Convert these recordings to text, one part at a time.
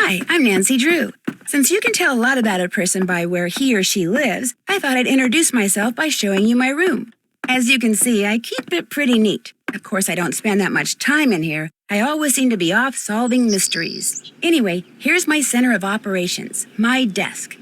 Hi, I'm Nancy Drew. Since you can tell a lot about a person by where he or she lives, I thought I'd introduce myself by showing you my room. As you can see, I keep it pretty neat. Of course, I don't spend that much time in here. I always seem to be off solving mysteries. Anyway, here's my center of operations, my desk.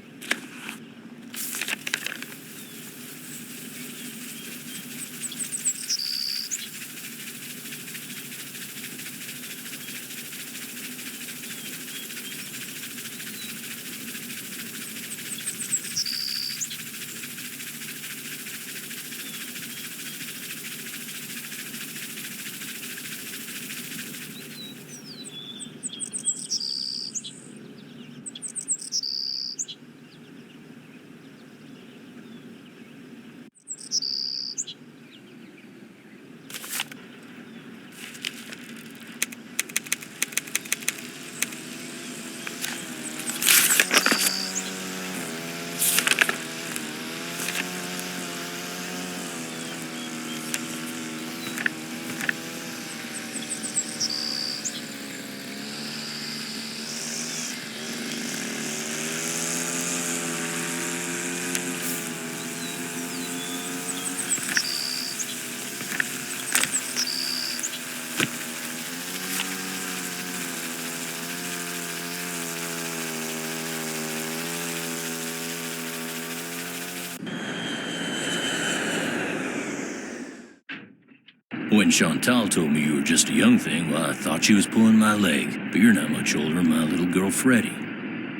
When Chantal told me you were just a young thing, well, I thought she was pulling my leg. But you're not much older than my little girl, Freddie.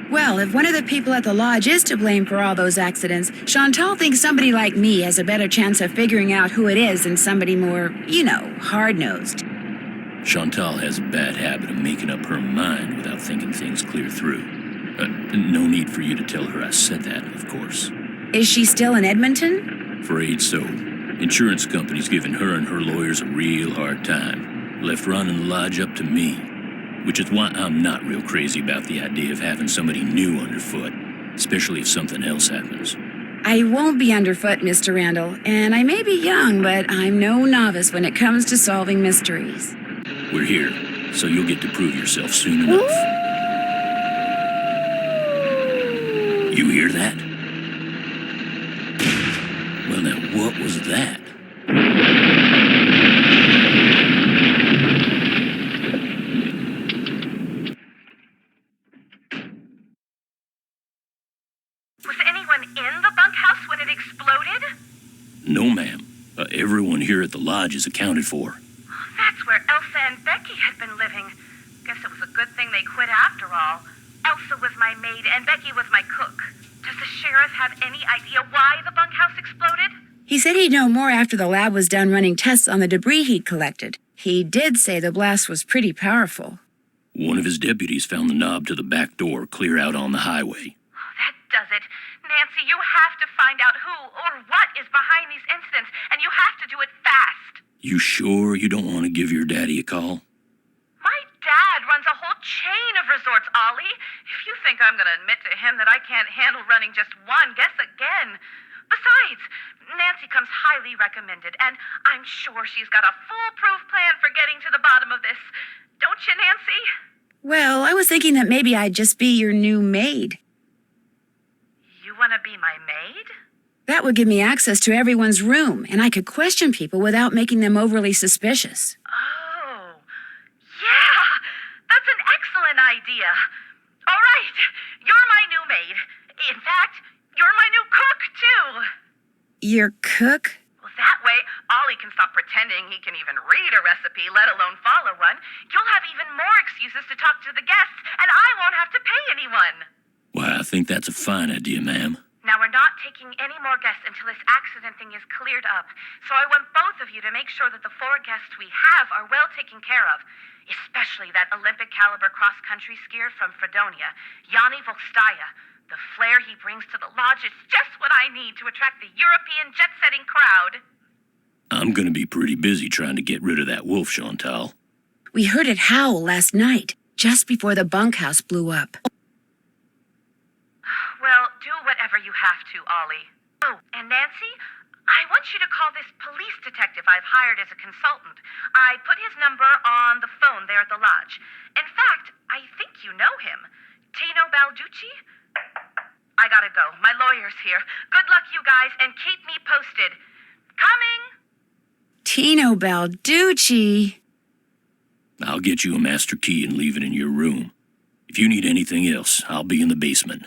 Well, if one of the people at the lodge is to blame for all those accidents, Chantal thinks somebody like me has a better chance of figuring out who it is than somebody more, hard-nosed. Chantal has a bad habit of making up her mind without thinking things clear through. No need for you to tell her I said that, of course. Is she still in Edmonton? Afraid so. Insurance company's giving her and her lawyers a real hard time. Left running the lodge up to me. Which is why I'm not real crazy about the idea of having somebody new underfoot, especially if something else happens. I won't be underfoot, Mr. Randall, and I may be young, but I'm no novice when it comes to solving mysteries. We're here, so you'll get to prove yourself soon enough. You hear that? Well, now, what was that? Was anyone in the bunkhouse when it exploded? No, ma'am. Everyone here at the lodge is accounted for. That's where Elsa and Becky had been living. Guess it was a good thing they quit after all. Elsa was my maid and Becky was my cook. Does the sheriff have any idea why the bunkhouse exploded? He said he'd know more after the lab was done running tests on the debris he'd collected. He did say the blast was pretty powerful. One of his deputies found the knob to the back door clear out on the highway. Oh, that does it. Nancy, you have to find out who or what is behind these incidents, and you have to do it fast. You sure you don't want to give your daddy a call? My dad runs a whole chain of resorts, Ollie. If you think I'm going to admit to him that I can't handle running just one, guess again. Besides, Nancy comes highly recommended, and I'm sure she's got a foolproof plan for getting to the bottom of this. Don't you, Nancy? Well, I was thinking that maybe I'd just be your new maid. You want to be my maid? That would give me access to everyone's room, and I could question people without making them overly suspicious. Oh, yeah, that's an excellent idea. All right, you're my new maid. In fact, you're my new cook, too. Your cook? Well, that way, Ollie can stop pretending he can even read a recipe, let alone follow one. You'll have even more excuses to talk to the guests, and I won't have to pay anyone. Why, I think that's a fine idea, ma'am. Now, we're not taking any more guests until this accident thing is cleared up. So I want both of you to make sure that the 4 guests we have are well taken care of. Especially that Olympic-caliber cross-country skier from Fredonia, Yanni Volstaya. The flair he brings to the lodge is just what I need to attract the European jet-setting crowd. I'm gonna be pretty busy trying to get rid of that wolf, Chantal. We heard it howl last night, just before the bunkhouse blew up. Well, do whatever you have to, Ollie. Oh, and Nancy, I want you to call this police detective I've hired as a consultant. I put his number on the phone there at the lodge. In fact, I think you know him. Tino Balducci? I gotta go. My lawyer's here. Good luck, you guys, and keep me posted. Coming! Tino Balducci. I'll get you a master key and leave it in your room. If you need anything else, I'll be in the basement.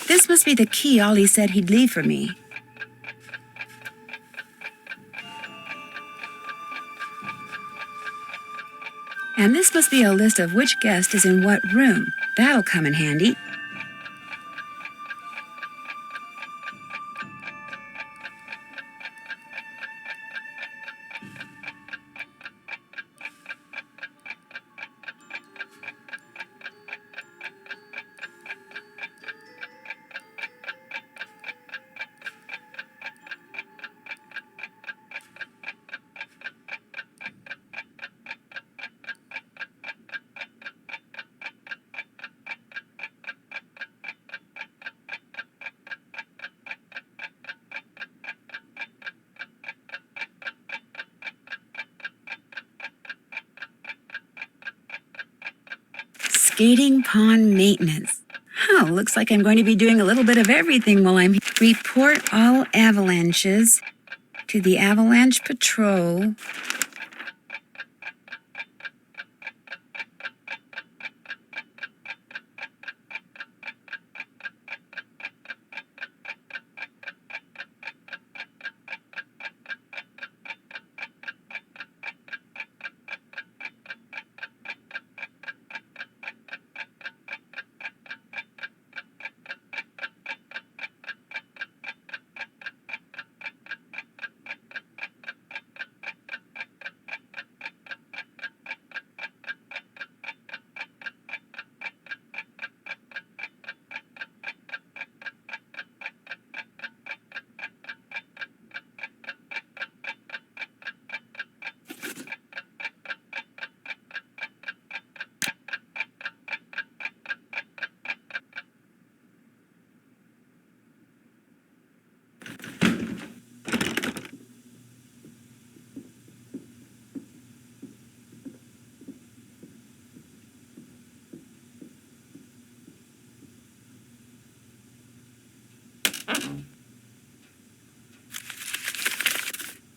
This must be the key Ollie said he'd leave for me. And this must be a list of which guest is in what room. That'll come in handy. Skating pond maintenance. Oh, looks like I'm going to be doing a little bit of everything while I'm here. Report all avalanches to the Avalanche Patrol.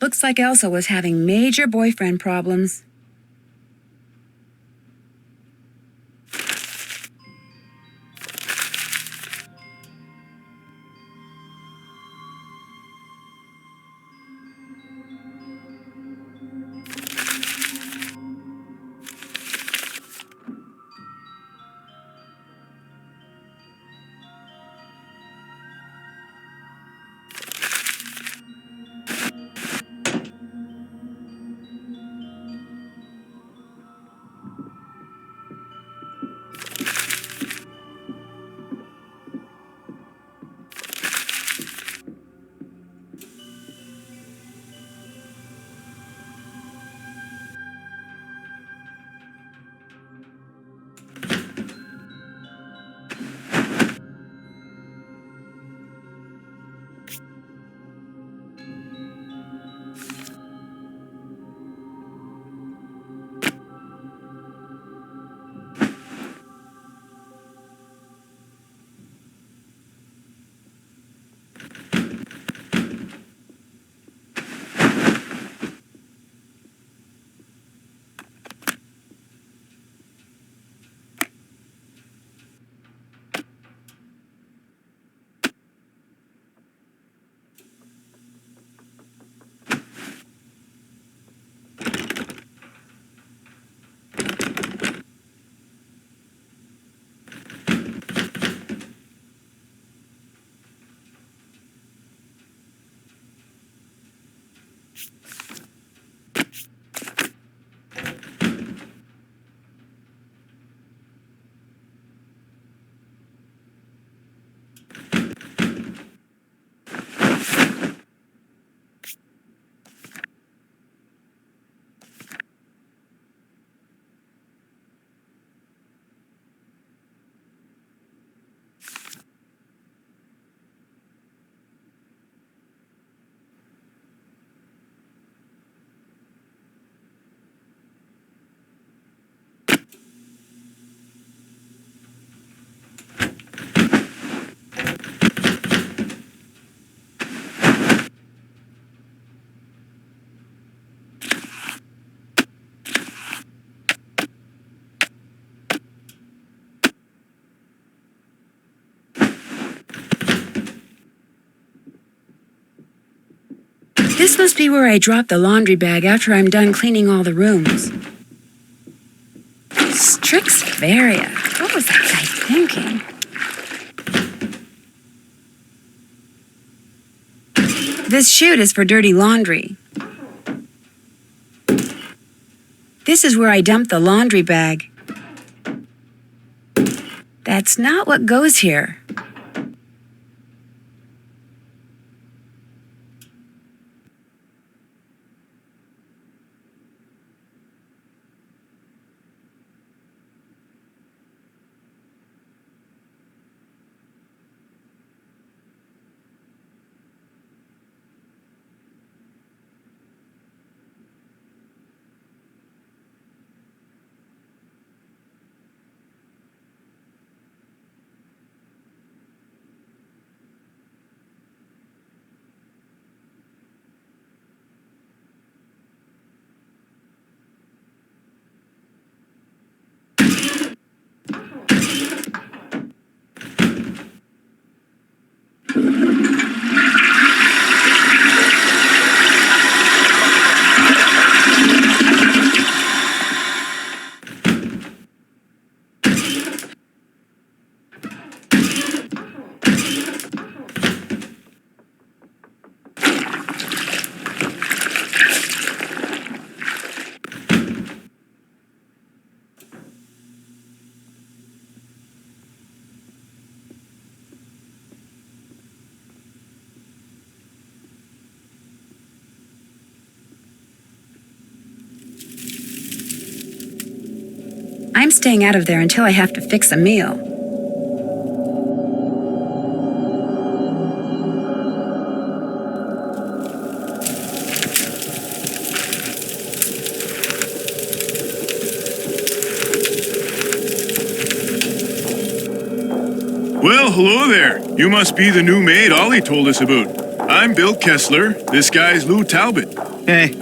Looks like Elsa was having major boyfriend problems. This must be where I drop the laundry bag after I'm done cleaning all the rooms. Strixvaria. What was that guy thinking? This chute is for dirty laundry. This is where I dump the laundry bag. That's not what goes here. I'm staying out of there until I have to fix a meal. Well, hello there. You must be the new maid Ollie told us about. I'm Bill Kessler. This guy's Lou Talbot. Hey.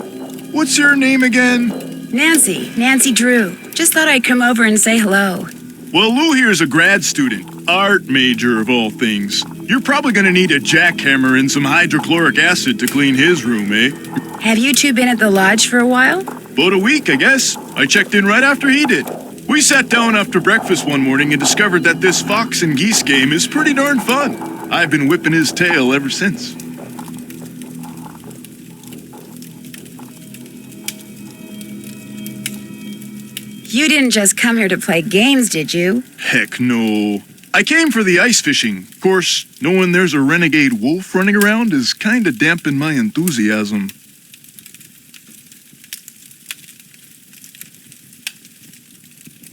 What's your name again? Nancy Drew. Just thought I'd come over and say hello. Well, Lou here's a grad student. Art major, of all things. You're probably gonna need a jackhammer and some hydrochloric acid to clean his room, eh? Have you two been at the lodge for a while? About a week, I guess. I checked in right after he did. We sat down after breakfast one morning and discovered that this fox and geese game is pretty darn fun. I've been whipping his tail ever since. You didn't just come here to play games, did you? Heck no. I came for the ice fishing. Of course, knowing there's a renegade wolf running around is kinda dampened my enthusiasm.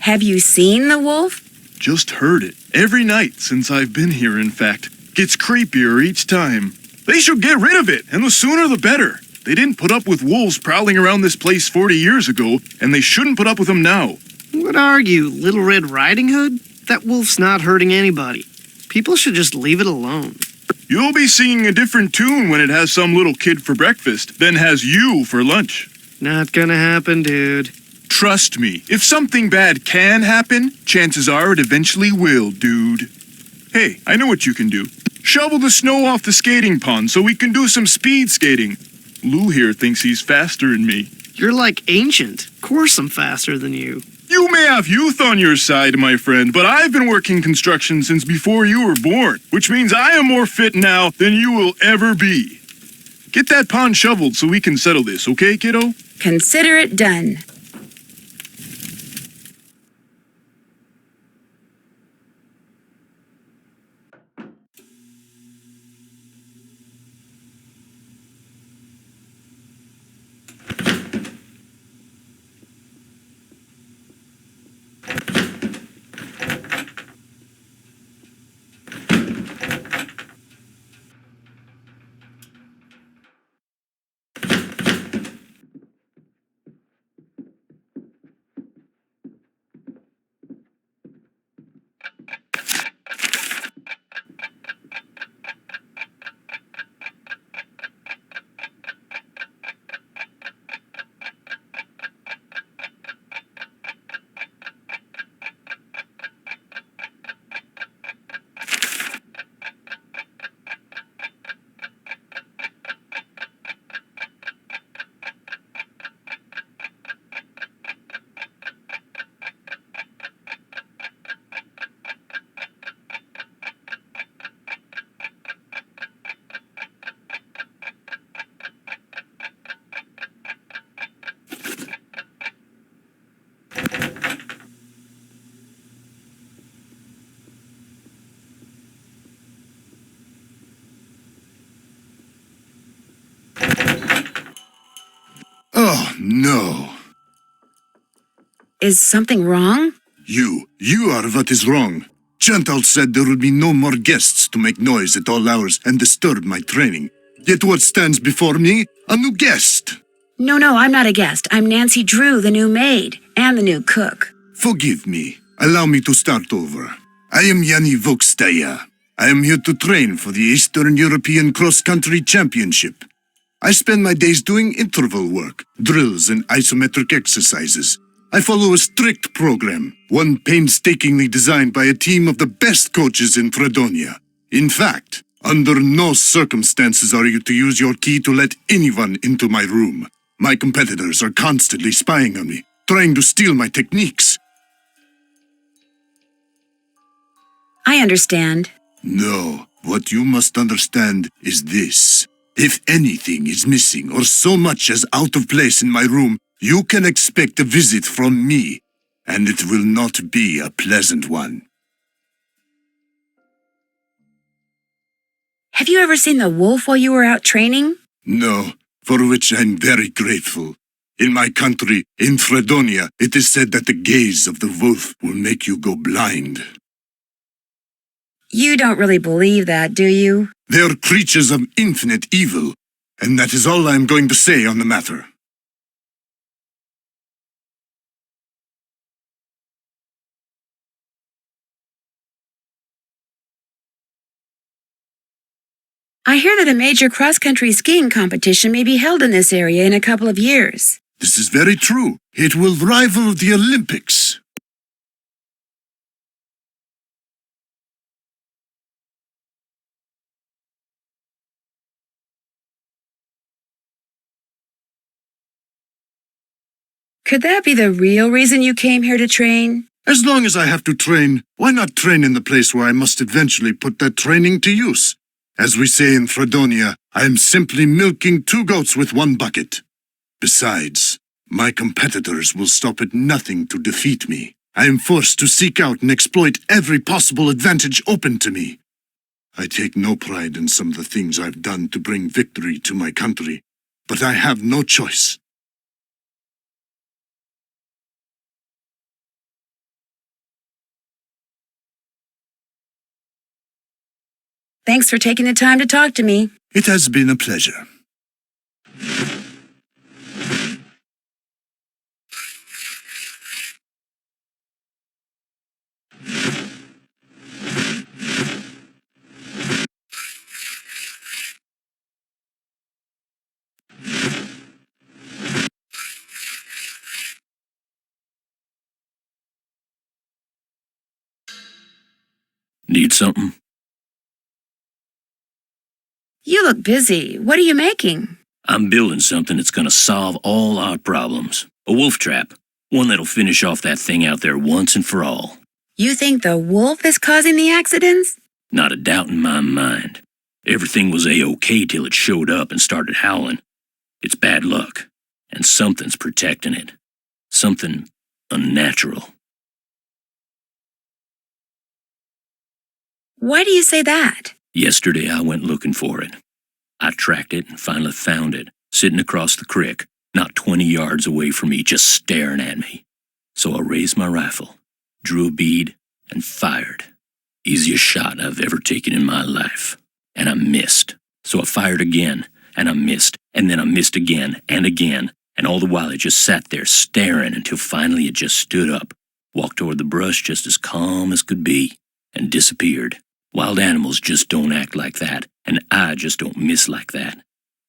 Have you seen the wolf? Just heard it. Every night since I've been here, in fact. Gets creepier each time. They should get rid of it, and the sooner the better. They didn't put up with wolves prowling around this place 40 years ago, and they shouldn't put up with them now. What are you, Little Red Riding Hood? That wolf's not hurting anybody. People should just leave it alone. You'll be singing a different tune when it has some little kid for breakfast, then has you for lunch. Not gonna happen, dude. Trust me, if something bad can happen, chances are it eventually will, dude. Hey, I know what you can do. Shovel the snow off the skating pond so we can do some speed skating. Lou here thinks he's faster than me. You're like ancient. Of course I'm faster than you. You may have youth on your side, my friend, but I've been working construction since before you were born, which means I am more fit now than you will ever be. Get that pond shoveled so we can settle this, okay, kiddo? Consider it done. No. Is something wrong? You are what is wrong. Chantal said there would be no more guests to make noise at all hours and disturb my training. Yet what stands before me? A new guest. No, I'm not a guest. I'm Nancy Drew, the new maid, and the new cook. Forgive me. Allow me to start over. I am Yanni Vokstaya. I am here to train for the Eastern European Cross-Country Championship. I spend my days doing interval work, drills, and isometric exercises. I follow a strict program, one painstakingly designed by a team of the best coaches in Fredonia. In fact, under no circumstances are you to use your key to let anyone into my room. My competitors are constantly spying on me, trying to steal my techniques. I understand. No, what you must understand is this. If anything is missing or so much as out of place in my room, you can expect a visit from me, and it will not be a pleasant one. Have you ever seen the wolf while you were out training? No, for which I'm very grateful. In my country, in Fredonia, it is said that the gaze of the wolf will make you go blind. You don't really believe that, do you? They are creatures of infinite evil, and that is all I am going to say on the matter. I hear that a major cross-country skiing competition may be held in this area in a couple of years. This is very true. It will rival the Olympics. Could that be the real reason you came here to train? As long as I have to train, why not train in the place where I must eventually put that training to use? As we say in Fredonia, I am simply milking two goats with one bucket. Besides, my competitors will stop at nothing to defeat me. I am forced to seek out and exploit every possible advantage open to me. I take no pride in some of the things I've done to bring victory to my country, but I have no choice. Thanks for taking the time to talk to me. It has been a pleasure. Need something? You look busy. What are you making? I'm building something that's gonna solve all our problems. A wolf trap. One that'll finish off that thing out there once and for all. You think the wolf is causing the accidents? Not a doubt in my mind. Everything was A-OK till it showed up and started howling. It's bad luck. And something's protecting it. Something unnatural. Why do you say that? Yesterday I went looking for it. I tracked it and finally found it, sitting across the creek, not 20 yards away from me, just staring at me. So I raised my rifle, drew a bead, and fired. Easiest shot I've ever taken in my life. And I missed. So I fired again, and I missed, and then I missed again, and all the while it just sat there staring until finally it just stood up, walked toward the brush just as calm as could be, and disappeared. Wild animals just don't act like that, and I just don't miss like that.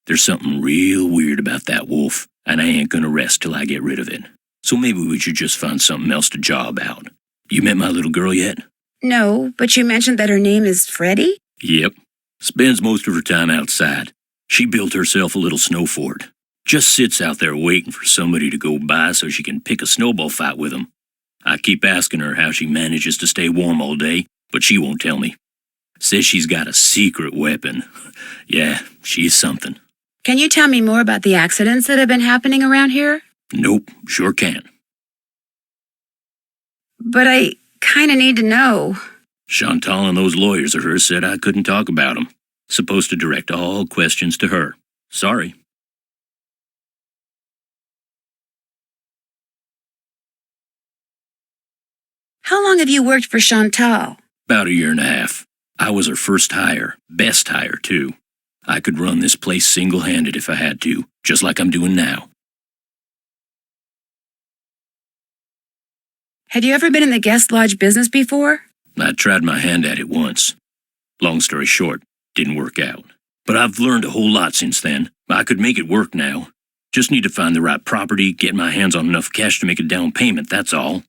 There's something real weird about that wolf, and I ain't gonna rest till I get rid of it. So maybe we should just find something else to job out. You met my little girl yet? No, but you mentioned that her name is Freddie? Yep. Spends most of her time outside. She built herself a little snow fort. Just sits out there waiting for somebody to go by so she can pick a snowball fight with them. I keep asking her how she manages to stay warm all day, but she won't tell me. Says she's got a secret weapon. Yeah, she's something. Can you tell me more about the accidents that have been happening around here? Nope, sure can't. But I kinda need to know. Chantal and those lawyers of hers said I couldn't talk about them. Supposed to direct all questions to her. Sorry. How long have you worked for Chantal? About a year and a half. I was her first hire, best hire, too. I could run this place single-handed if I had to, just like I'm doing now. Have you ever been in the guest lodge business before? I tried my hand at it once. Long story short, didn't work out. But I've learned a whole lot since then. I could make it work now. Just need to find the right property, get my hands on enough cash to make a down payment, that's all.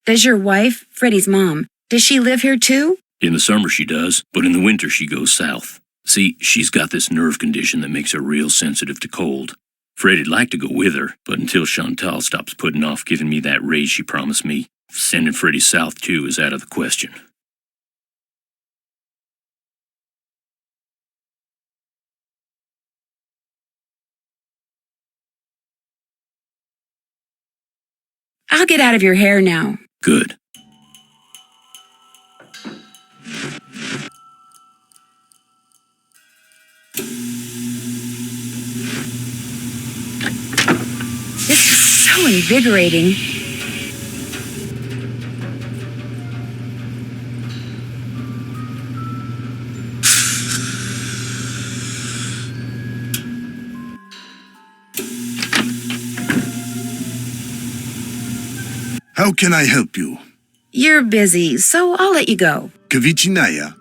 Does your wife, Freddie's mom, does she live here too? In the summer she does, but in the winter she goes south. See, she's got this nerve condition that makes her real sensitive to cold. Freddie'd like to go with her, but until Chantal stops putting off giving me that raise she promised me, sending Freddie south too is out of the question. I'll get out of your hair now. Good. This is so invigorating. How can I help you? You're busy, so I'll let you go. Kavichinaya.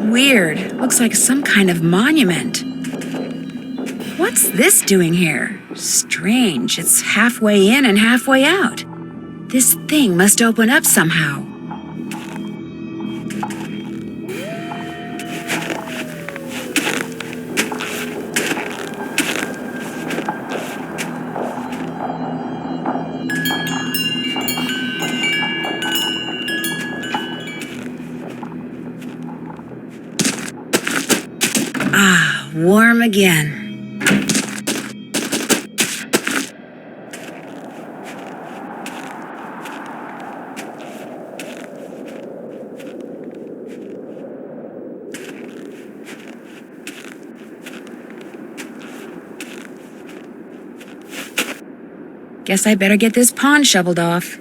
Weird. Looks like some kind of monument. What's this doing here? Strange. It's halfway in and halfway out. This thing must open up somehow. Ah, warm again. Guess I better get this pond shoveled off.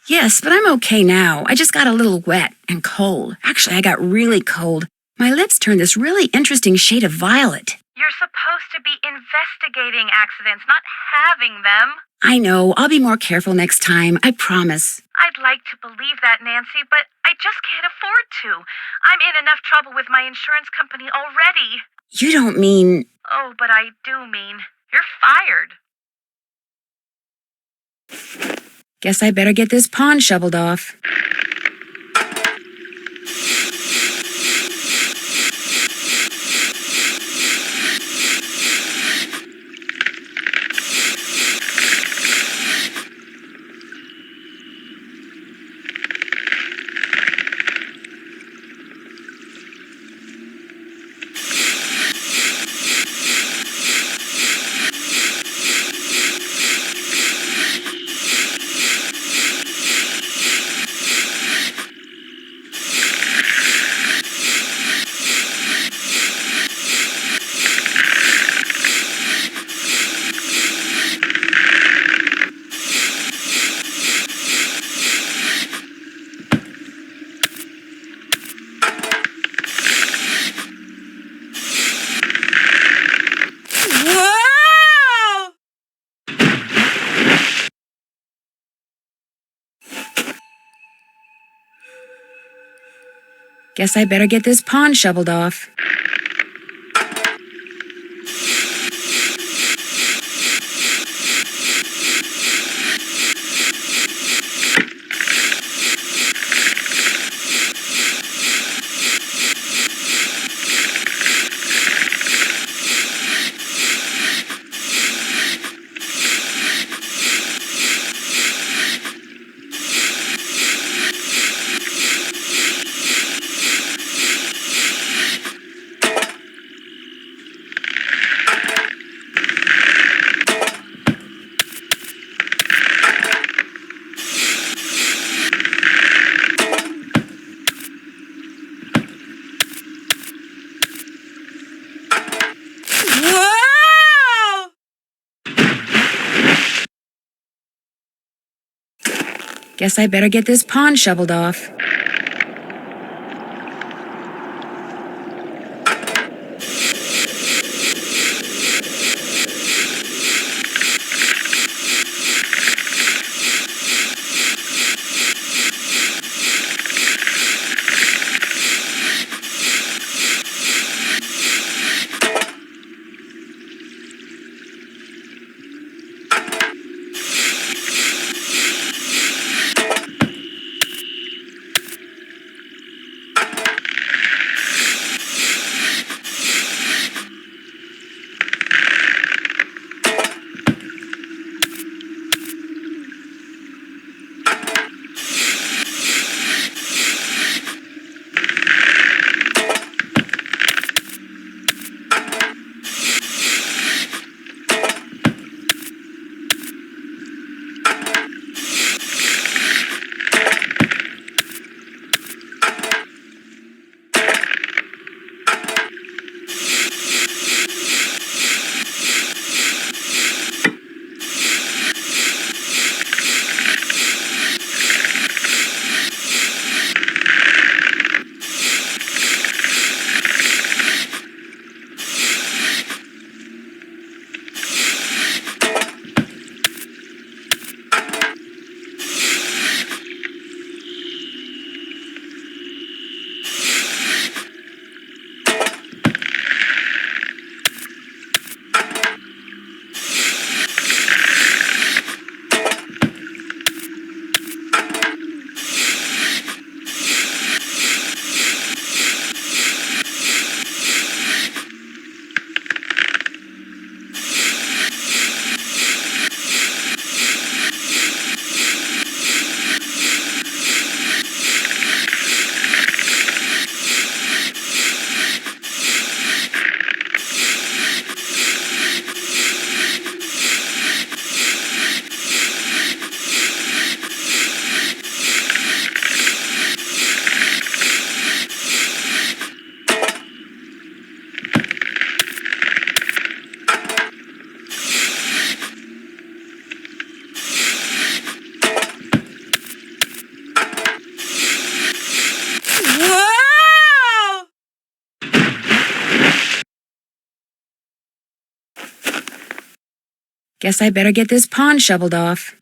Yes, but I'm okay now. I just got a little wet and cold. Actually, I got really cold. My lips turned this really interesting shade of violet. You're supposed to be investigating accidents, not having them. I know. I'll be more careful next time. I promise. I'd like to believe that, Nancy, but I just can't afford to. I'm in enough trouble with my insurance company already. You don't mean... Oh, but I do mean, you're fired. Guess I better get this pond shoveled off. Guess I better get this pond shoveled off. Guess I better get this pond shoveled off. Guess I better get this pond shoveled off.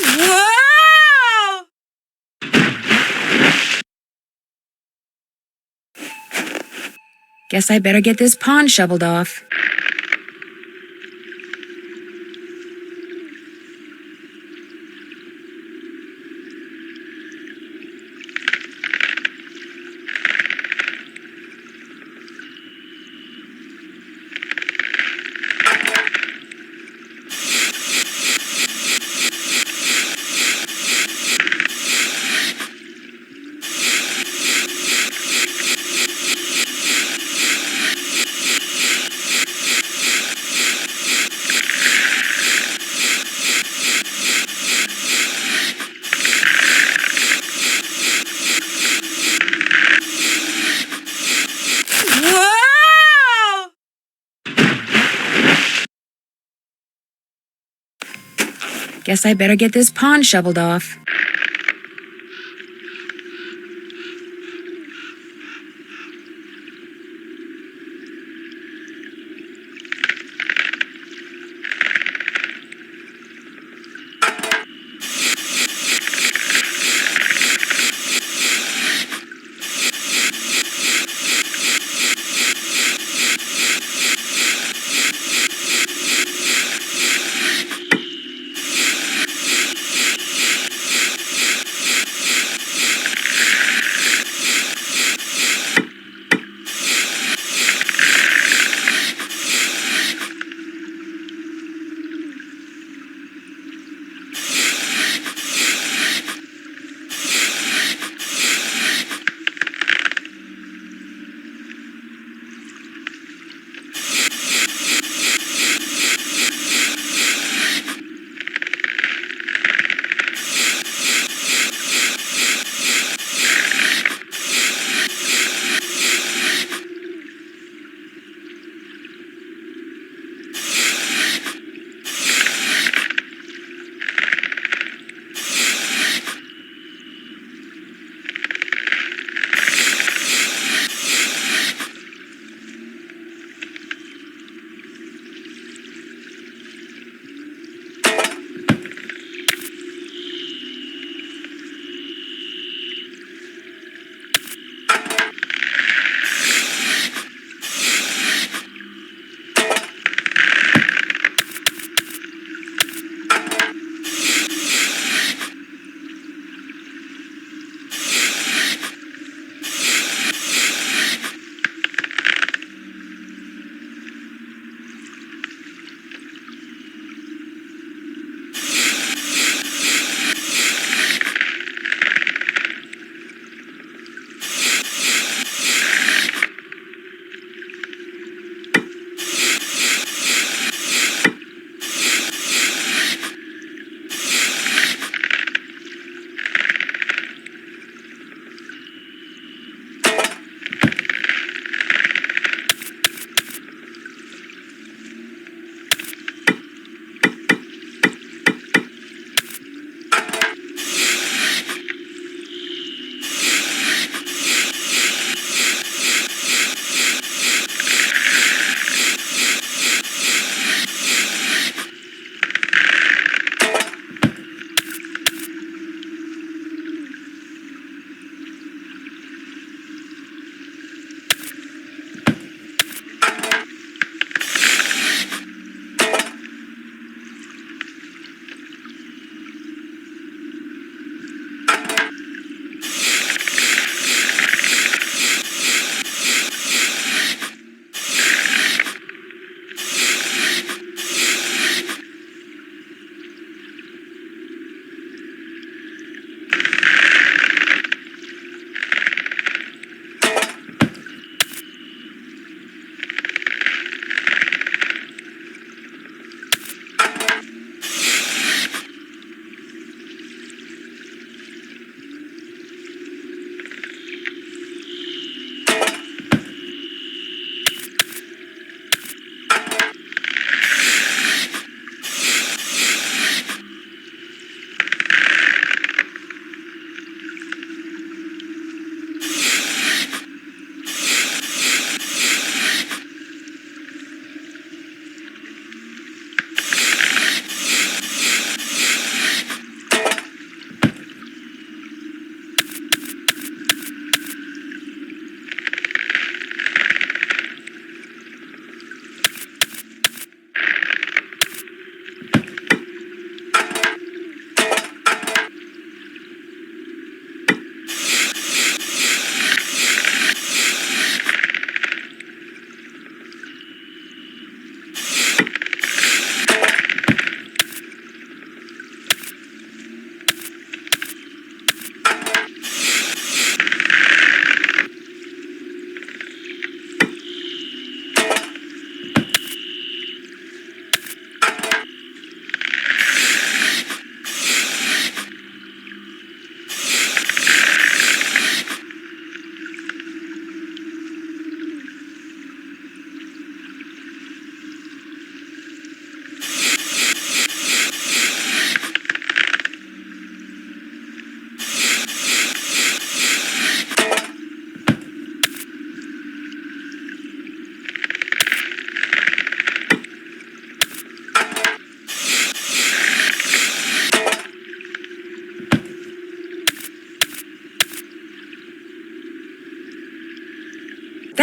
Whoa! Guess I better get this pond shoveled off. Whoa! Guess I better get this pond shoveled off.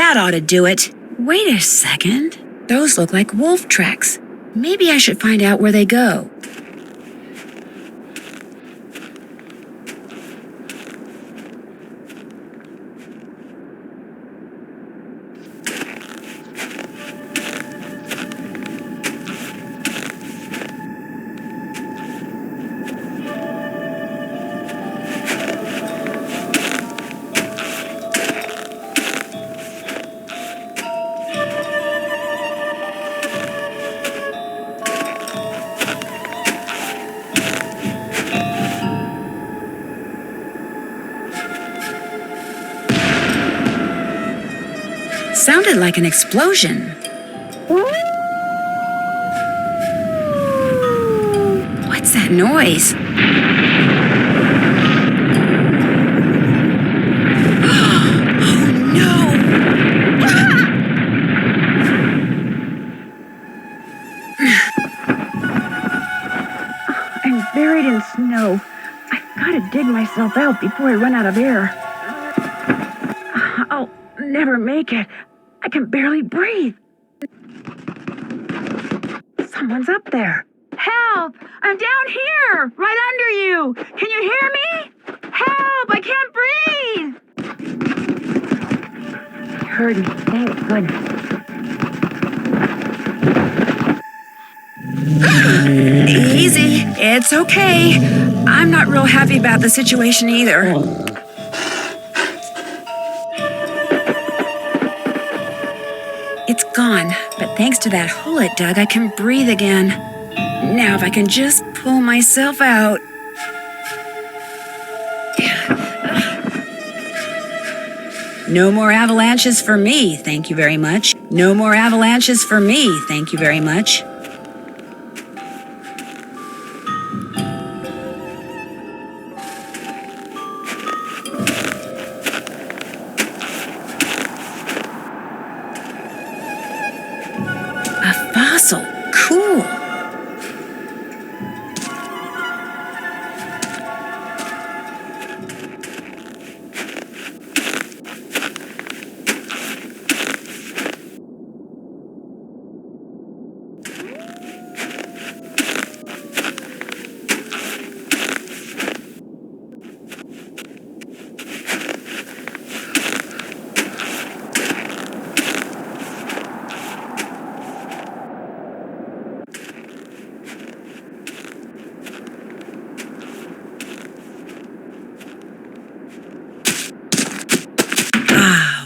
That ought to do it. Wait a second. Those look like wolf tracks. Maybe I should find out where they go. Sounded like an explosion. What's that noise? Oh no! I'm buried in snow. I've got to dig myself out before I run out of air. I'll never make it. I can barely breathe. Someone's up there. Help! I'm down here, right under you. Can you hear me? Help! I can't breathe. You heard me. Thank goodness. Easy. It's okay. I'm not real happy about the situation either. It's gone, but thanks to that hole it dug, I can breathe again. Now if I can just pull myself out. No more avalanches for me, thank you very much. No more avalanches for me, thank you very much. A fossil. Cool.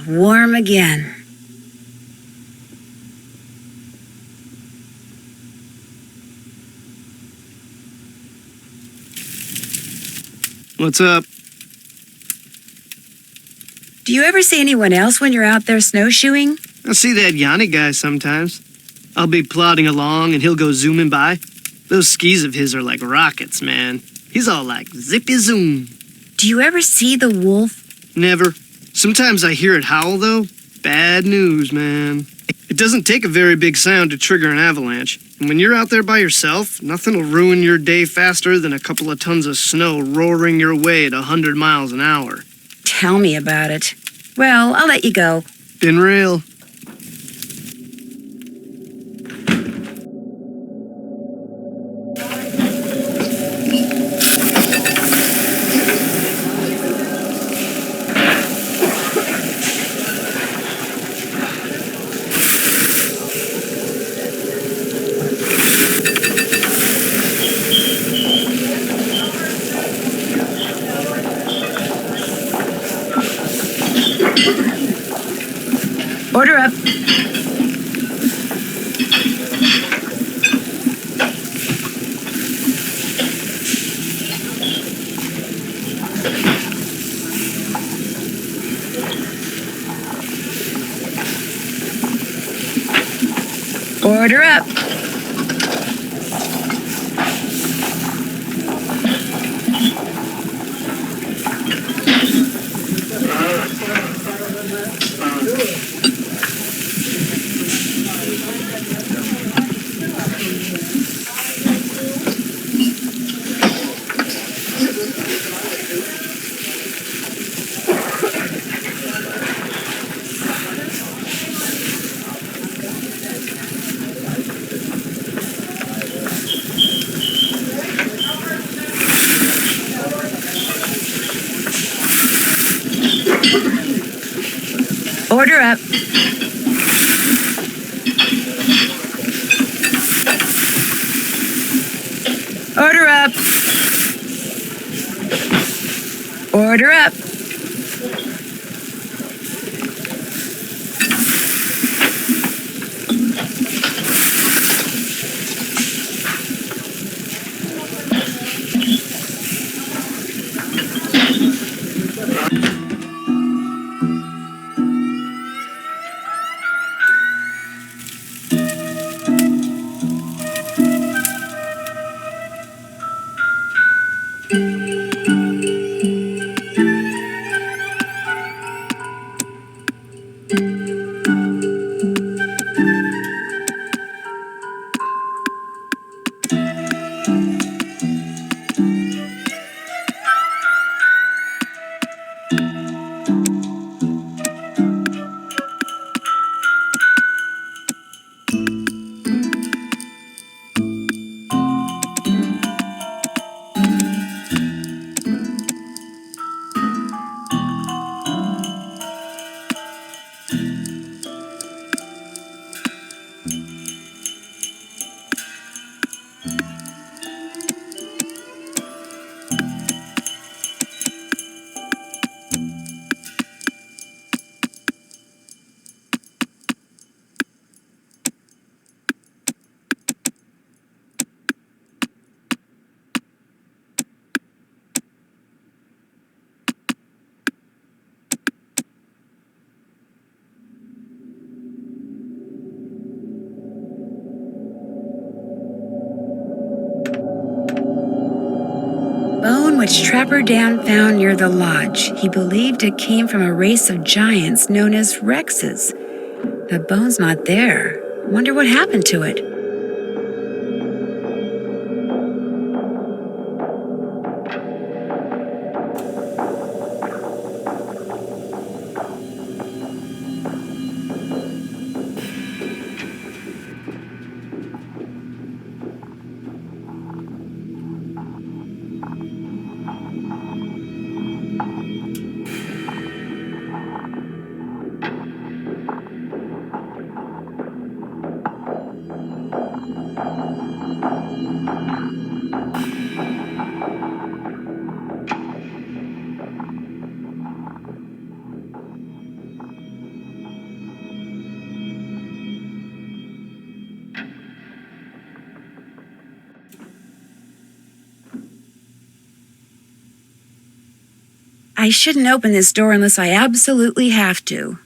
Warm again. What's up? Do you ever see anyone else when you're out there snowshoeing? I see that Yanni guy sometimes. I'll be plodding along and he'll go zooming by. Those skis of his are like rockets, man. He's all like zippy zoom. Do you ever see the wolf? Never. Sometimes I hear it howl, though. Bad news, man. It doesn't take a very big sound to trigger an avalanche. And when you're out there by yourself, nothing will ruin your day faster than a couple of tons of snow roaring your way at 100 miles an hour. Tell me about it. Well, I'll let you go. Been real. Order up. Order up. Order up. Order up. Order up. Bone which Trapper Dan found near the lodge. He believed it came from a race of giants known as Rexes. The bone's not there. Wonder what happened to it. I shouldn't open this door unless I absolutely have to.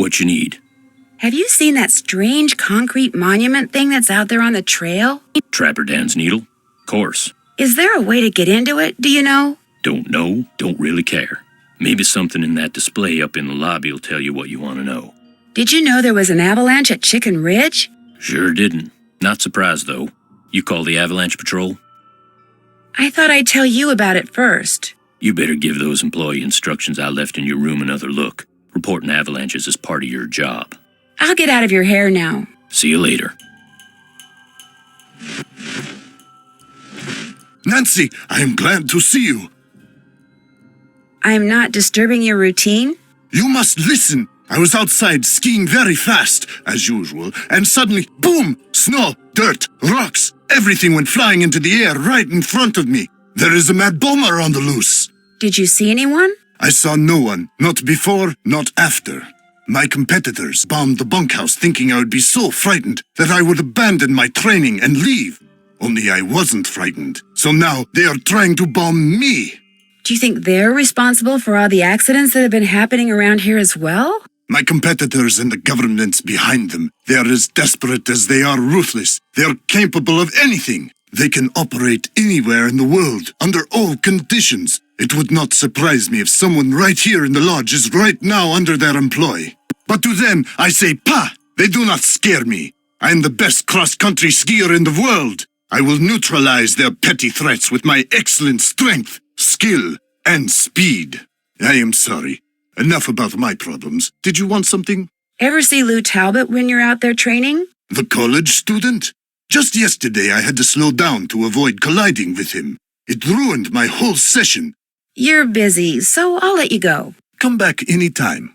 What you need? Have you seen that strange concrete monument thing that's out there on the trail? Trapper Dan's needle? Course. Is there a way to get into it, do you know? Don't know, don't really care. Maybe something in that display up in the lobby will tell you what you want to know. Did you know there was an avalanche at Chicken Ridge? Sure didn't. Not surprised, though. You call the Avalanche Patrol? I thought I'd tell you about it first. You better give those employee instructions I left in your room another look. Reporting avalanches is part of your job. I'll get out of your hair now. See you later. Nancy, I am glad to see you. I'm not disturbing your routine? You must listen. I was outside skiing very fast, as usual, and suddenly, boom! Snow, dirt, rocks, everything went flying into the air right in front of me. There is a mad bomber on the loose. Did you see anyone? I saw no one, not before, not after. My competitors bombed the bunkhouse thinking I would be so frightened that I would abandon my training and leave. Only I wasn't frightened, so now they are trying to bomb me. Do you think they're responsible for all the accidents that have been happening around here as well? My competitors and the governments behind them, they are as desperate as they are ruthless. They are capable of anything. They can operate anywhere in the world, under all conditions. It would not surprise me if someone right here in the lodge is right now under their employ. But to them, I say, "Pah!" They do not scare me. I am the best cross-country skier in the world. I will neutralize their petty threats with my excellent strength, skill, and speed. I am sorry. Enough about my problems. Did you want something? Ever see Lou Talbot when you're out there training? The college student? Just yesterday I had to slow down to avoid colliding with him. It ruined my whole session. You're busy, so I'll let you go. Come back anytime.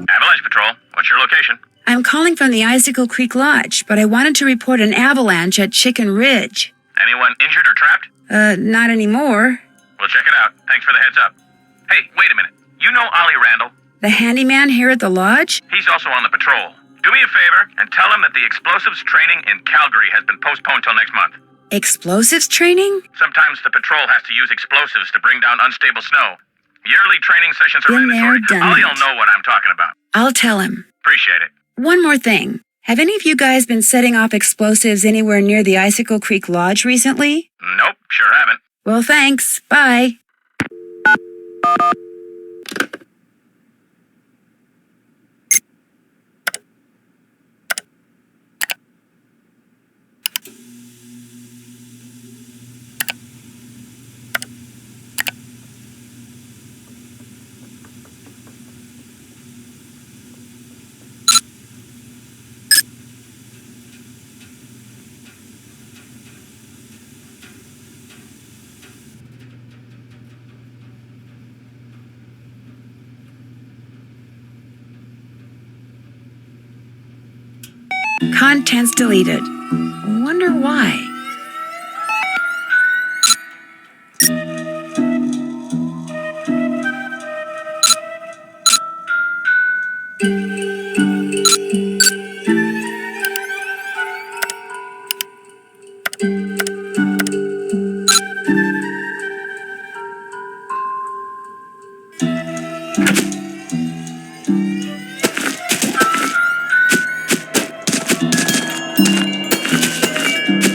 Avalanche Patrol, what's your location? I'm calling from the Icicle Creek Lodge, but I wanted to report an avalanche at Chicken Ridge. Anyone injured or trapped? Not anymore. We'll check it out. Thanks for the heads up. Hey, wait a minute. You know Ollie Randall? The handyman here at the lodge? He's also on the patrol. Do me a favor and tell him that the explosives training in Calgary has been postponed till next month. Explosives training? Sometimes the patrol has to use explosives to bring down unstable snow. Yearly training sessions are Been there, mandatory. done Ollie'll that. know what I'm talking about. I'll tell him. Appreciate it. One more thing. Have any of you guys been setting off explosives anywhere near the Icicle Creek Lodge recently? Nope, sure haven't. Well, thanks. Bye. Contents deleted. Wonder why.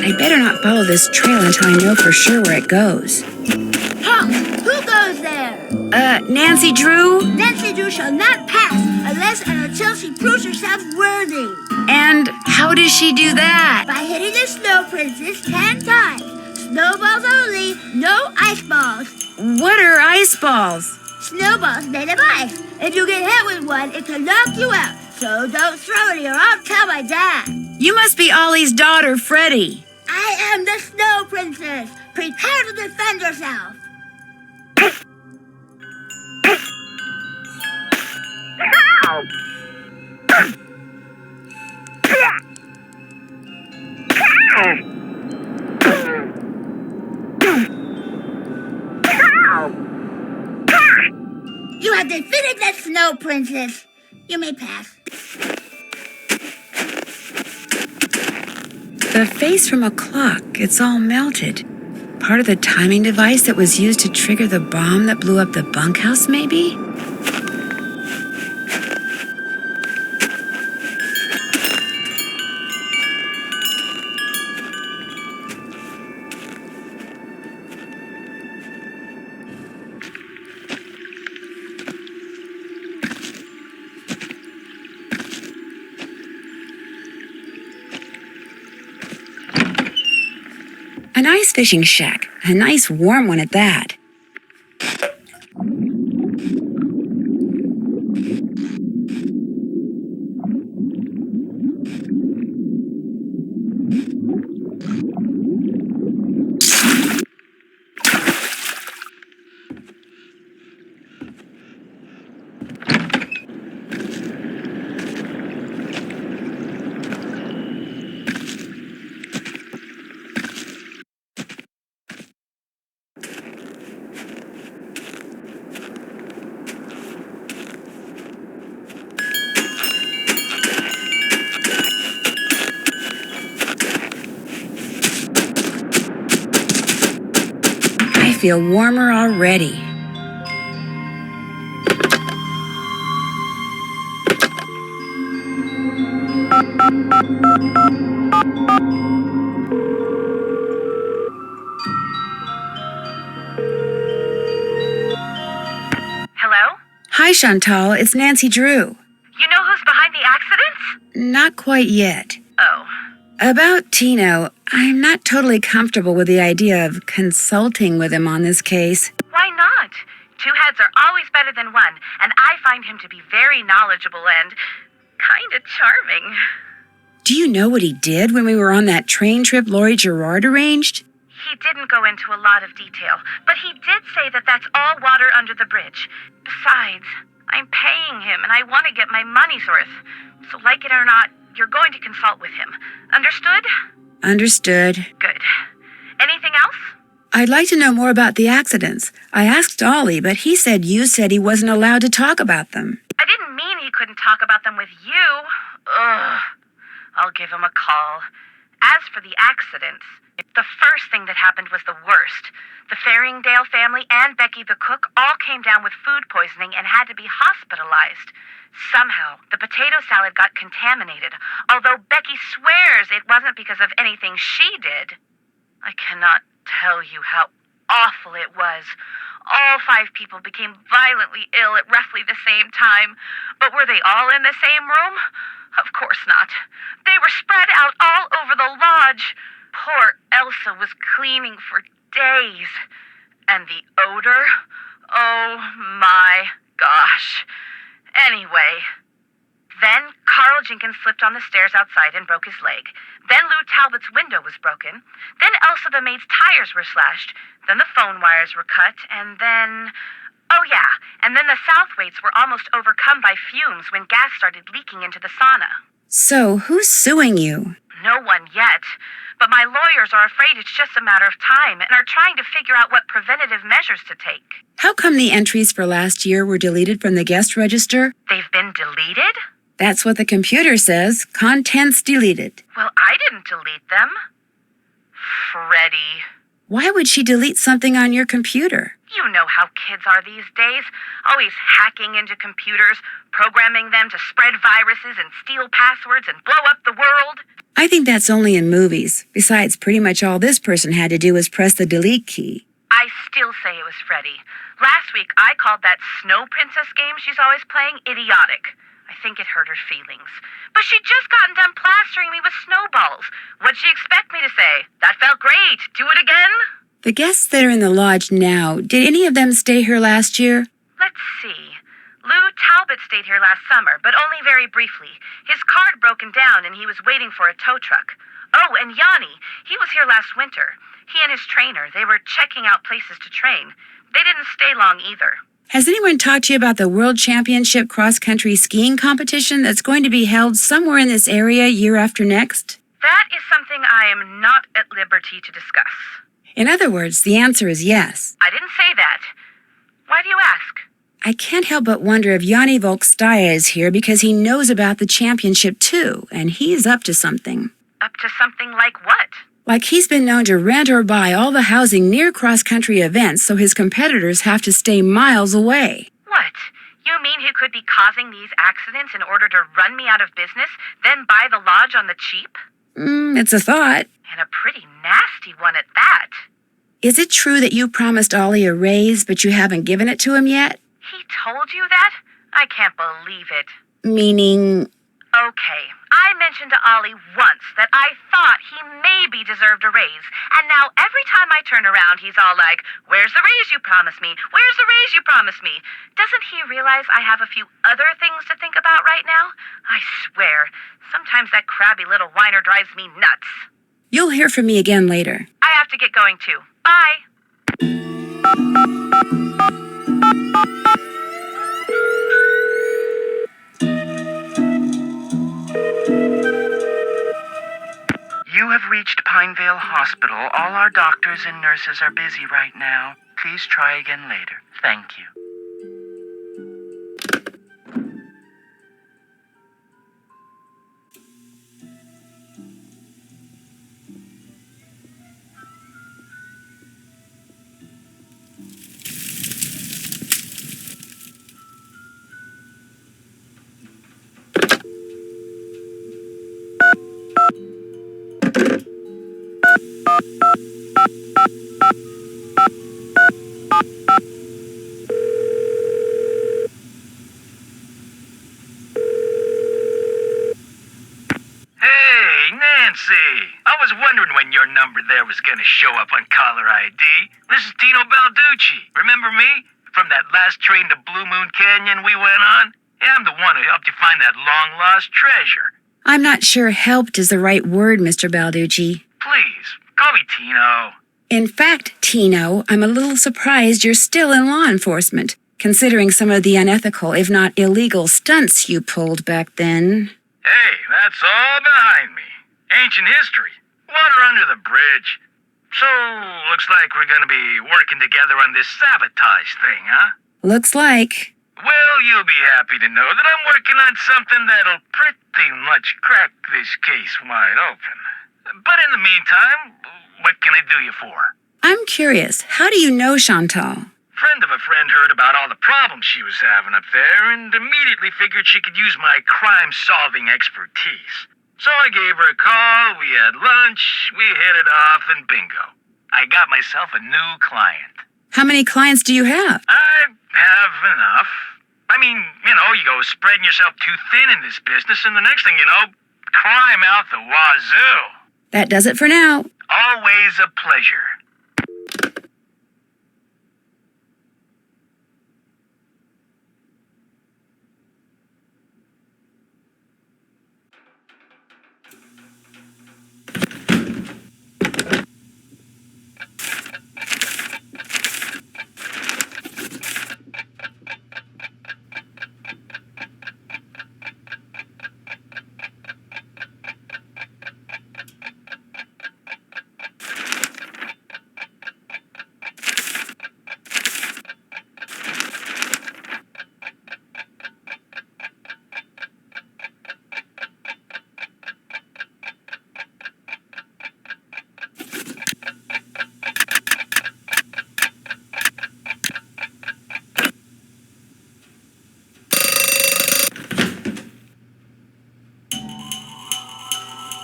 I better not follow this trail until I know for sure where it goes. Halt! Who goes there? Nancy Drew? Nancy Drew shall not pass unless and until she proves herself worthy. And how does she do that? By hitting the Snow Princess 10 times. Snowballs only, no ice balls. What are ice balls? Snowballs made of ice. If you get hit with one, it can knock you out. So don't throw any or I'll tell my dad. You must be Ollie's daughter, Freddie. I am the Snow Princess. Prepare to defend yourself. You have defeated the Snow Princess. You may pass. The face from a clock, it's all melted. Part of the timing device that was used to trigger the bomb that blew up the bunkhouse, maybe? An ice fishing shack, a nice warm one at that. I feel warmer already. Hello? Hi, Chantal. It's Nancy Drew. You know who's behind the accidents? Not quite yet. Oh. About Tino, I'm not totally comfortable with the idea of consulting with him on this case. Why not? Two heads are always better than one, and I find him to be very knowledgeable and kinda charming. Do you know what he did when we were on that train trip Laurie Gerard arranged? He didn't go into a lot of detail, but he did say that that's all water under the bridge. Besides, I'm paying him, and I want to get my money's worth. So like it or not, you're going to consult with him. Understood? Understood. Good. Anything else? I'd like to know more about the accidents. I asked Ollie, but he said you said he wasn't allowed to talk about them. I didn't mean he couldn't talk about them with you. Ugh. I'll give him a call. As for the accidents, the first thing that happened was the worst. The Faringdale family and Becky the cook all came down with food poisoning and had to be hospitalized. Somehow, the potato salad got contaminated, although Becky swears it wasn't because of anything she did. I cannot tell you how awful it was. All 5 people became violently ill at roughly the same time. But were they all in the same room? Of course not. They were spread out all over the lodge. Poor Elsa was cleaning for days. And the odor? Oh my gosh. Anyway, then Carl Jenkins slipped on the stairs outside and broke his leg. Then Lou Talbot's window was broken. Then Elsa the maid's tires were slashed. Then the phone wires were cut. And then... oh yeah, and then the Southwaites were almost overcome by fumes when gas started leaking into the sauna. So, who's suing you? No one yet. But my lawyers are afraid it's just a matter of time and are trying to figure out what preventative measures to take. How come the entries for last year were deleted from the guest register? They've been deleted? That's what the computer says. Contents deleted. Well, I didn't delete them. Freddie. Why would she delete something on your computer? You know how kids are these days. Always hacking into computers, programming them to spread viruses and steal passwords and blow up the world. I think that's only in movies. Besides, pretty much all this person had to do was press the delete key. I still say it was Freddie. Last week, I called that Snow Princess game she's always playing idiotic. I think it hurt her feelings. But she'd just gotten done plastering me with snowballs. What'd she expect me to say? That felt great. Do it again? The guests that are in the lodge now, did any of them stay here last year? Let's see. Lou Talbot stayed here last summer, but only very briefly. His car had broken down and he was waiting for a tow truck. Oh, and Yanni, he was here last winter. He and his trainer, they were checking out places to train. They didn't stay long either. Has anyone talked to you about the World Championship cross-country skiing competition that's going to be held somewhere in this area year after next? That is something I am not at liberty to discuss. In other words, the answer is yes. I didn't say that. Why do you ask? I can't help but wonder if Yanni Volkstaya is here because he knows about the championship too, and he's up to something. Up to something like what? Like he's been known to rent or buy all the housing near cross-country events so his competitors have to stay miles away. What? You mean he could be causing these accidents in order to run me out of business, then buy the lodge on the cheap? It's a thought. And a pretty nasty one at that. Is it true that you promised Ollie a raise, but you haven't given it to him yet? He told you that? I can't believe it. Meaning... Okay, I mentioned to Ollie once that I thought he maybe deserved a raise, and now every time I turn around, he's all like, "Where's the raise you promised me? Where's the raise you promised me?" Doesn't he realize I have a few other things to think about right now? I swear, sometimes that crabby little whiner drives me nuts. You'll hear from me again later. I have to get going too. Bye. You have reached Pinevale Hospital. All our doctors and nurses are busy right now. Please try again later. Thank you. I was wondering when your number there was gonna show up on caller ID. This is Tino Balducci. Remember me? From that last train to Blue Moon Canyon we went on? Yeah, I'm the one who helped you find that long-lost treasure. I'm not sure helped is the right word, Mr. Balducci. Please, call me Tino. In fact, Tino, I'm a little surprised you're still in law enforcement, considering some of the unethical, if not illegal, stunts you pulled back then. Hey, that's all behind me. Ancient history. Water under the bridge. So, looks like we're gonna be working together on this sabotage thing, huh? Looks like. Well, you'll be happy to know that I'm working on something that'll pretty much crack this case wide open. But in the meantime, what can I do you for? I'm curious, how do you know Chantal? Friend of a friend heard about all the problems she was having up there and immediately figured she could use my crime-solving expertise. So I gave her a call, we had lunch, we hit it off, and bingo. I got myself a new client. How many clients do you have? I have enough. I mean, you go spreading yourself too thin in this business, and the next thing you know, crime out the wazoo. That does it for now. Always a pleasure.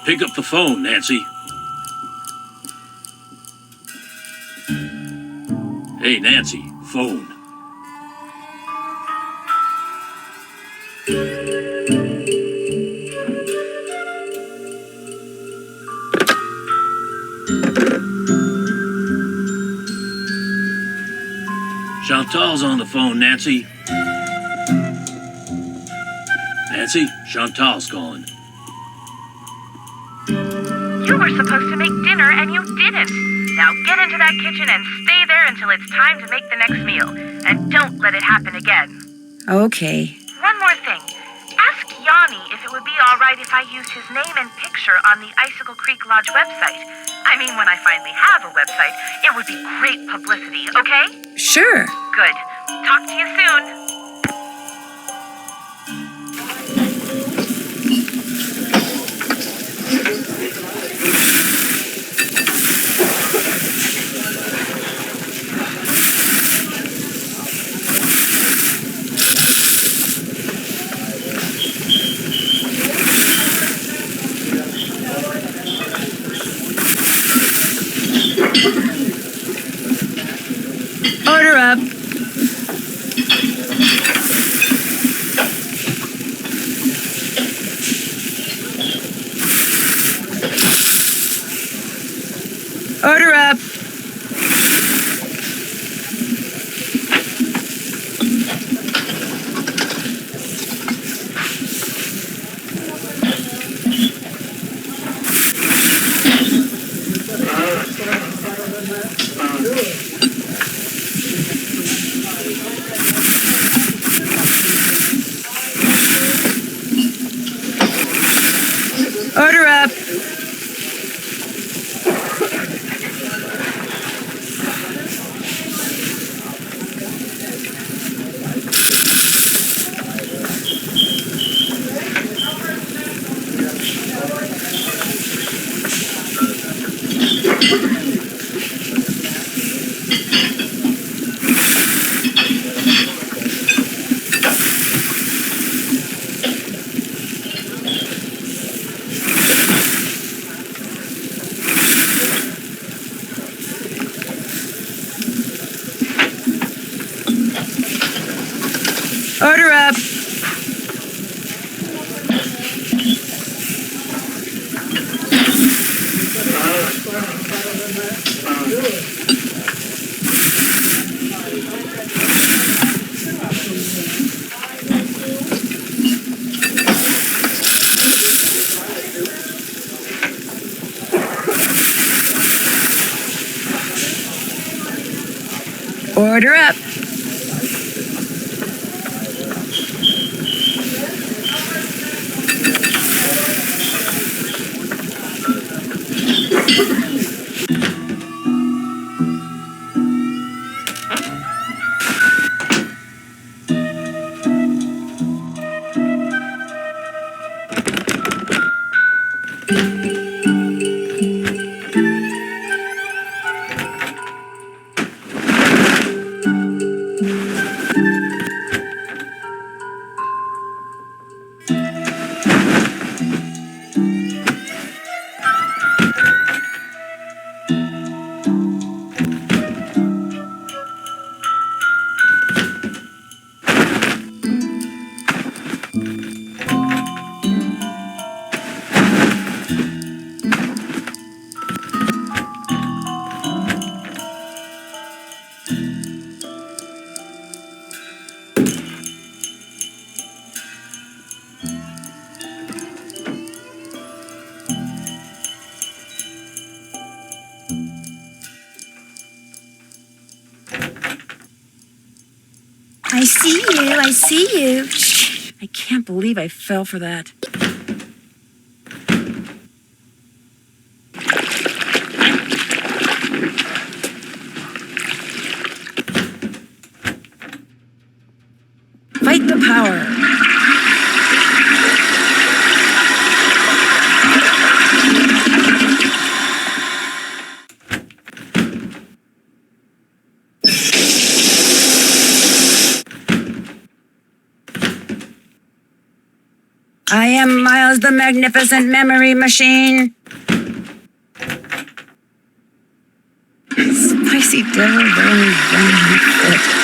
Pick up the phone, Nancy. Hey, Nancy, phone. Chantal's on the phone, Nancy. Nancy, Chantal's calling. You were supposed to make dinner and you didn't. Now get into that kitchen and stay there until it's time to make the next meal. And don't let it happen again. Okay. One more thing. Ask Yanni if it would be all right if I used his name and picture on the Icicle Creek Lodge website. I mean, when I finally have a website, it would be great publicity, okay? Sure. Good. Talk to you soon. Order up. Order up. Order up. Order up. I see you. I see you. Shh. I can't believe I fell for that. Fight the power. I am Miles the Magnificent Memory Machine. Spicy devil burning foot.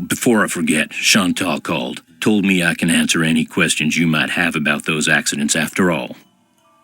Before I forget, Chantal called. Told me I can answer any questions you might have about those accidents after all.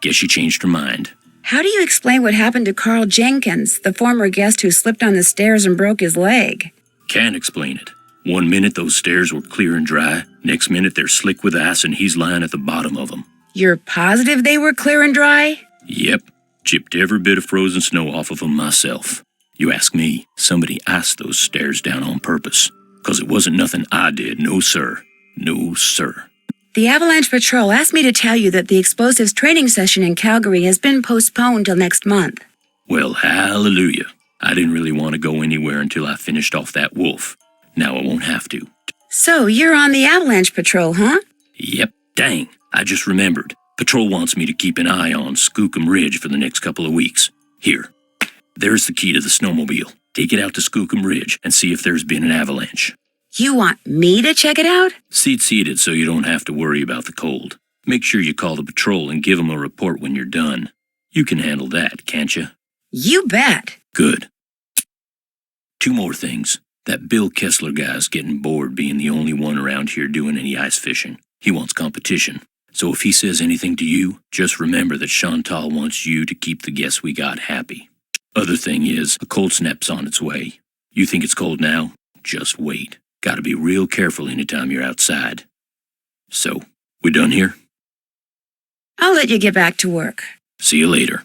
Guess she changed her mind. How do you explain what happened to Carl Jenkins, the former guest who slipped on the stairs and broke his leg? Can't explain it. One minute those stairs were clear and dry, next minute they're slick with ice and he's lying at the bottom of them. You're positive they were clear and dry? Yep, Chipped every bit of frozen snow off of them myself. You ask me, somebody iced those stairs down on purpose. 'Cause it wasn't nothing I did, no sir. No sir. The Avalanche Patrol asked me to tell you that the explosives training session in Calgary has been postponed till next month. Well, hallelujah. I didn't really want to go anywhere until I finished off that wolf. Now I won't have to. So you're on the Avalanche Patrol, huh? Yep, dang. I just remembered. Patrol wants me to keep an eye on Skookum Ridge for the next couple of weeks. Here. There's the key to the snowmobile. Take it out to Skookum Ridge and see if there's been an avalanche. You want me to check it out? Seat it so you don't have to worry about the cold. Make sure you call the patrol and give them a report when you're done. You can handle that, can't you? You bet. Good. 2 more things. That Bill Kessler guy's getting bored being the only one around here doing any ice fishing. He wants competition. So if he says anything to you, just remember that Chantal wants you to keep the guests we got happy. Other thing is, a cold snap's on its way. You think it's cold now? Just wait. Gotta be real careful anytime you're outside. So, we done here? I'll let you get back to work. See you later.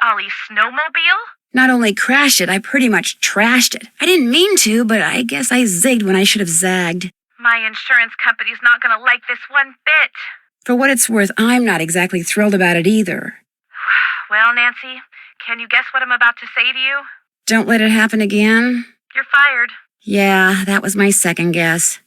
Ollie's snowmobile? Not only crashed it, I pretty much trashed it. I didn't mean to, but I guess I zigged when I should have zagged. My insurance company's not gonna like this one bit. For what it's worth, I'm not exactly thrilled about it either. Well, Nancy, can you guess what I'm about to say to you? Don't let it happen again. You're fired. Yeah, that was my second guess.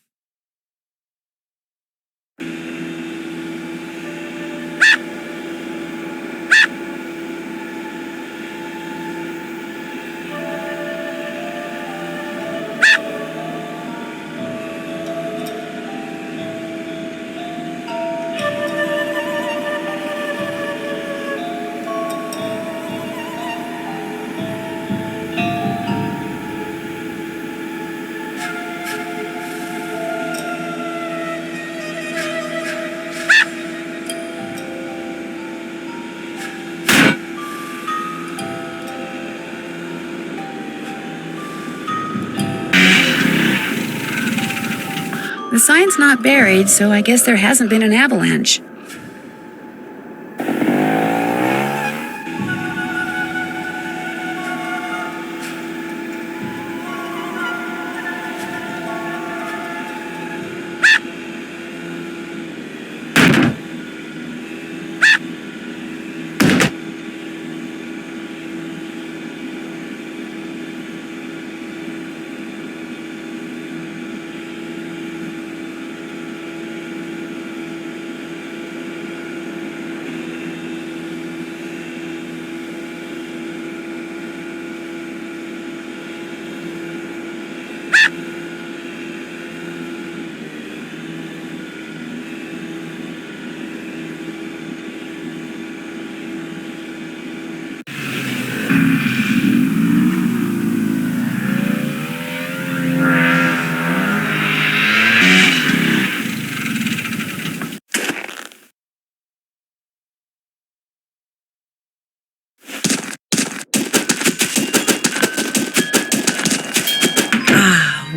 The sign's not buried, so I guess there hasn't been an avalanche.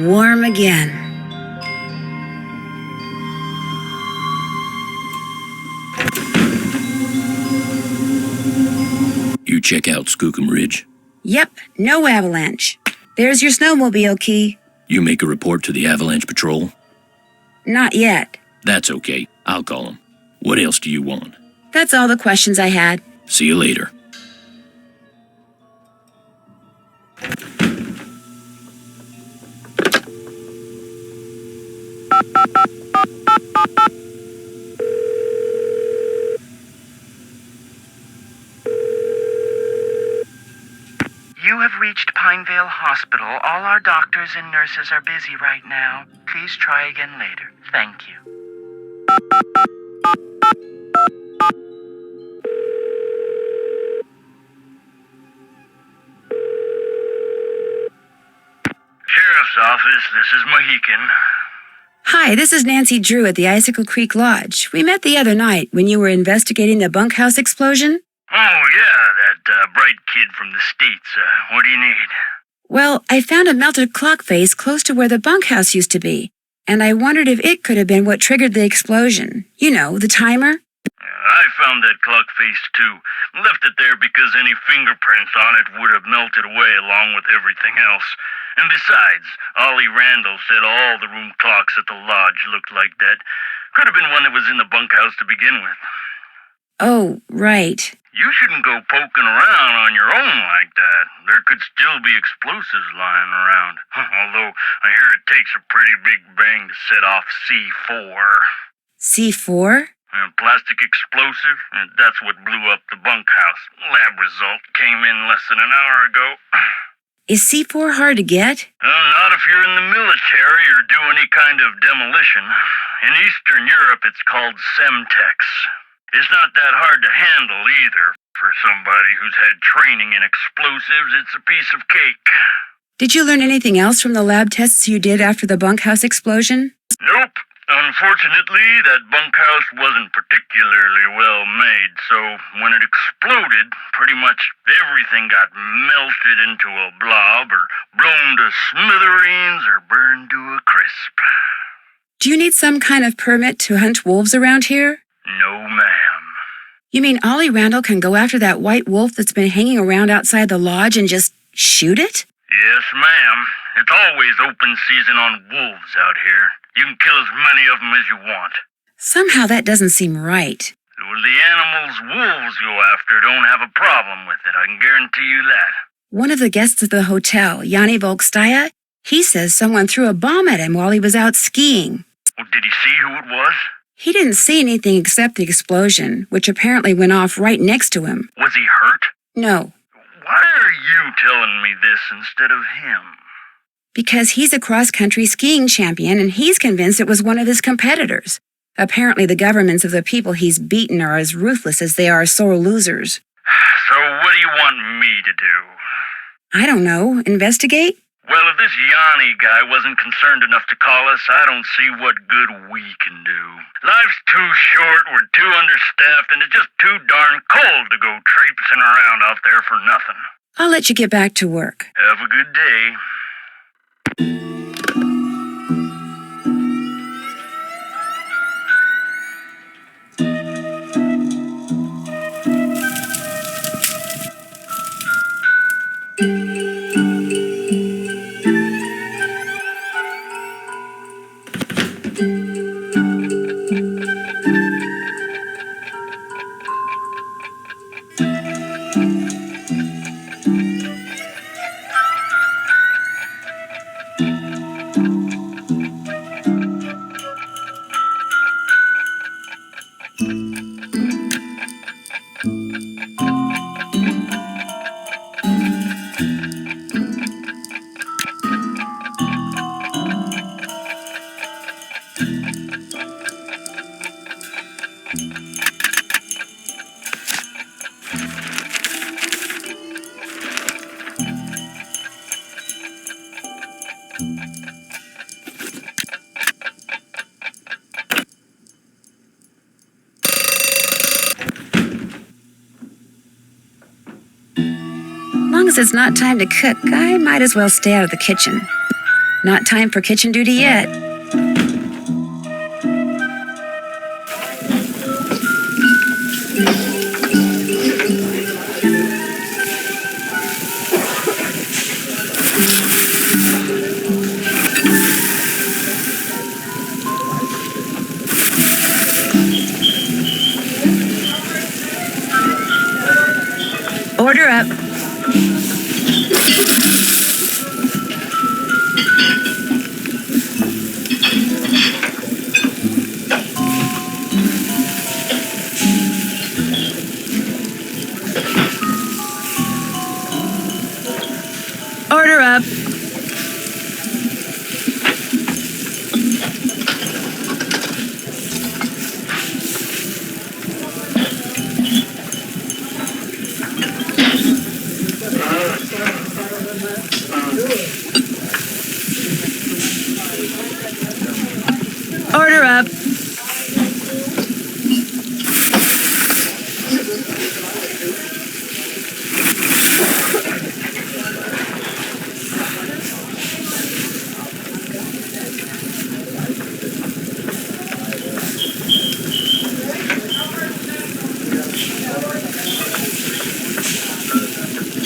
Warm again. You check out Skookum Ridge. Yep, no avalanche. There's your snowmobile key. You make a report to the Avalanche Patrol? Not yet. That's okay. I'll call him. What else do you want? That's all the questions I had. See you later. You have reached Pinevale Hospital. All our doctors and nurses are busy right now. Please try again later. Thank you. Sheriff's office, this is Mohican. Hi, this is Nancy Drew at the Icicle Creek Lodge. We met the other night when you were investigating the bunkhouse explosion. Oh, yeah, that bright kid from the States. What do you need? Well, I found a melted clock face close to where the bunkhouse used to be, and I wondered if it could have been what triggered the explosion. You know, the timer. I found that clock face, too. Left it there because any fingerprints on it would have melted away along with everything else. And besides, Ollie Randall said all the room clocks at the lodge looked like that. Could have been one that was in the bunkhouse to begin with. Oh, right. You shouldn't go poking around on your own like that. There could still be explosives lying around. Although I hear it takes a pretty big bang to set off C4. C4? A plastic explosive? That's what blew up the bunkhouse. Lab result came in less than an hour ago. Is C4 hard to get? Not if you're in the military or do any kind of demolition. In Eastern Europe, it's called Semtex. It's not that hard to handle either. For somebody who's had training in explosives, it's a piece of cake. Did you learn anything else from the lab tests you did after the bunkhouse explosion? Nope. Unfortunately, that bunkhouse wasn't particularly well made, so when it exploded, pretty much everything got melted into a blob or blown to smithereens or burned to a crisp. Do you need some kind of permit to hunt wolves around here? No, ma'am. You mean Ollie Randall can go after that white wolf that's been hanging around outside the lodge and just shoot it? Yes, ma'am. It's always open season on wolves out here. You can kill as many of them as you want. Somehow that doesn't seem right. Well, the animals wolves go after don't have a problem with it, I can guarantee you that. One of the guests at the hotel, Yanni Volkstaya, he says someone threw a bomb at him while he was out skiing. Well, did he see who it was? He didn't see anything except the explosion, which apparently went off right next to him. Was he hurt? No, Why are you telling me this instead of him? because he's a cross-country skiing champion and he's convinced it was one of his competitors. Apparently the governments of the people he's beaten are as ruthless as they are sore losers. So what do you want me to do? I don't know, investigate? Well, if this Yanni guy wasn't concerned enough to call us, I don't see what good we can do. Life's too short, we're too understaffed, and it's just too darn cold to go traipsing around out there for nothing. I'll let you get back to work. Have a good day. Long as it's not time to cook, I might as well stay out of the kitchen. Not time for kitchen duty yet. Order up. Order up. Order up.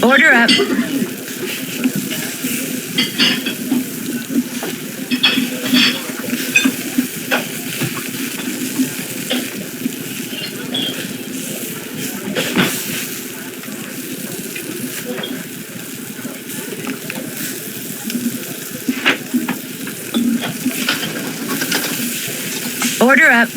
Order up. Order up.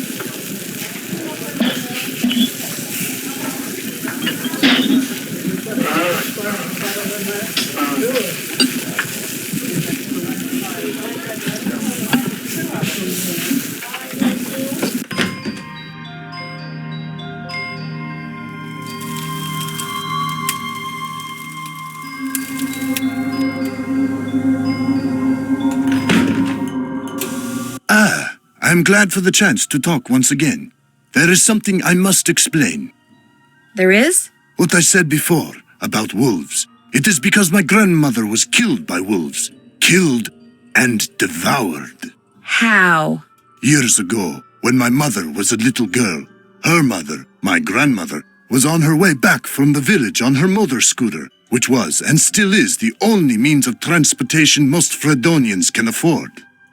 I'm glad for the chance to talk once again. There is something I must explain. There is? What I said before about wolves. It is because my grandmother was killed by wolves. Killed and devoured. How? Years ago, when my mother was a little girl, her mother, my grandmother, was on her way back from the village on her motor scooter, which was and still is the only means of transportation most Fredonians can afford.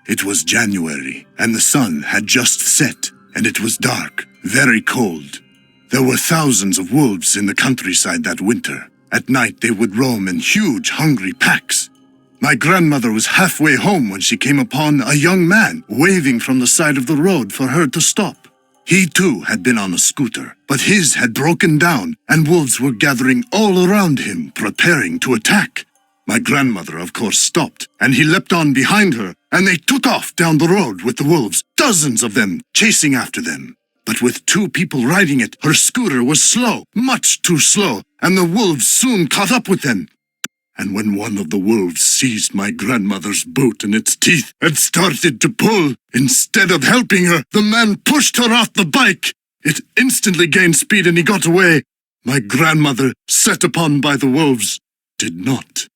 It was January, and the sun had just set, and it was dark, very cold. There were thousands of wolves in the countryside that winter. At night they would roam in huge, hungry packs. My grandmother was halfway home when she came upon a young man waving from the side of the road for her to stop. He too had been on a scooter, but his had broken down, and wolves were gathering all around him, preparing to attack. My grandmother, of course, stopped, and he leapt on behind her, and they took off down the road with the wolves, dozens of them, chasing after them. But with two people riding it, her scooter was slow, much too slow, and the wolves soon caught up with them. And when one of the wolves seized my grandmother's boot in its teeth and started to pull, instead of helping her, the man pushed her off the bike. It instantly gained speed and he got away. My grandmother, set upon by the wolves, did not.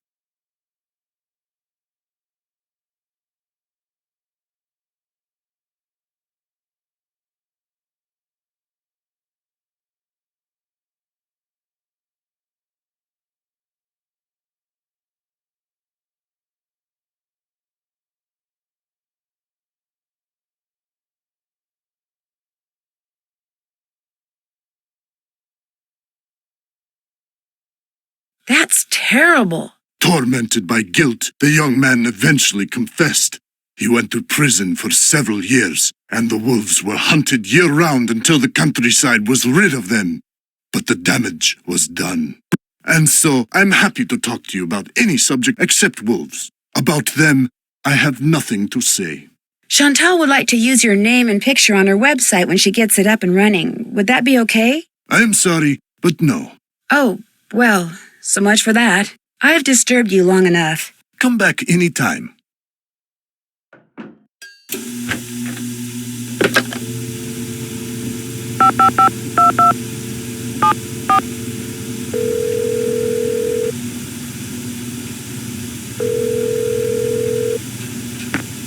That's terrible. Tormented by guilt, the young man eventually confessed. He went to prison for several years, and the wolves were hunted year-round until the countryside was rid of them. But the damage was done. And so, I'm happy to talk to you about any subject except wolves. About them, I have nothing to say. Chantal would like to use your name and picture on her website when she gets it up and running. Would that be okay? I am sorry, but no. Oh, well, so much for that. I've disturbed you long enough. Come back anytime.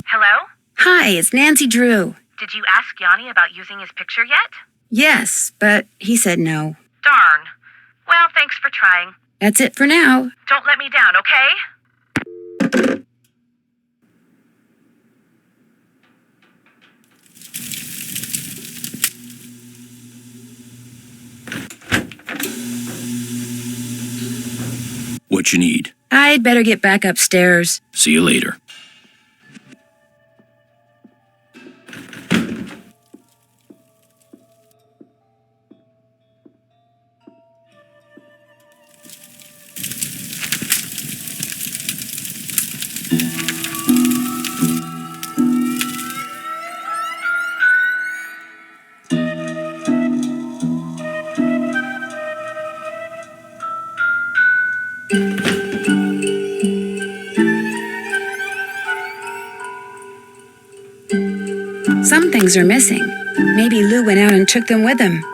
Hello? Hi, it's Nancy Drew. Did you ask Yanni about using his picture yet? Yes, but he said no. Darn. Well, thanks for trying. That's it for now. Don't let me down, okay? what you need. I'd better get back upstairs. See you later. Some things are missing. Maybe Lou went out and took them with him.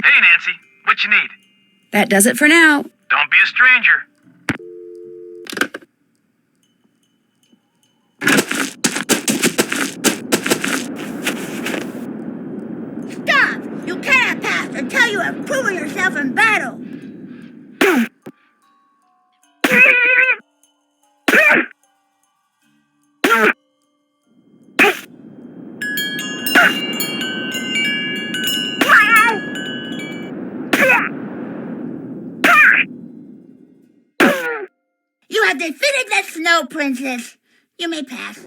Hey, Nancy, what you need? That does it for now. Don't be a stranger. Stop! You cannot pass until you have proven yourself in battle. You have defeated the Snow Princess. You may pass.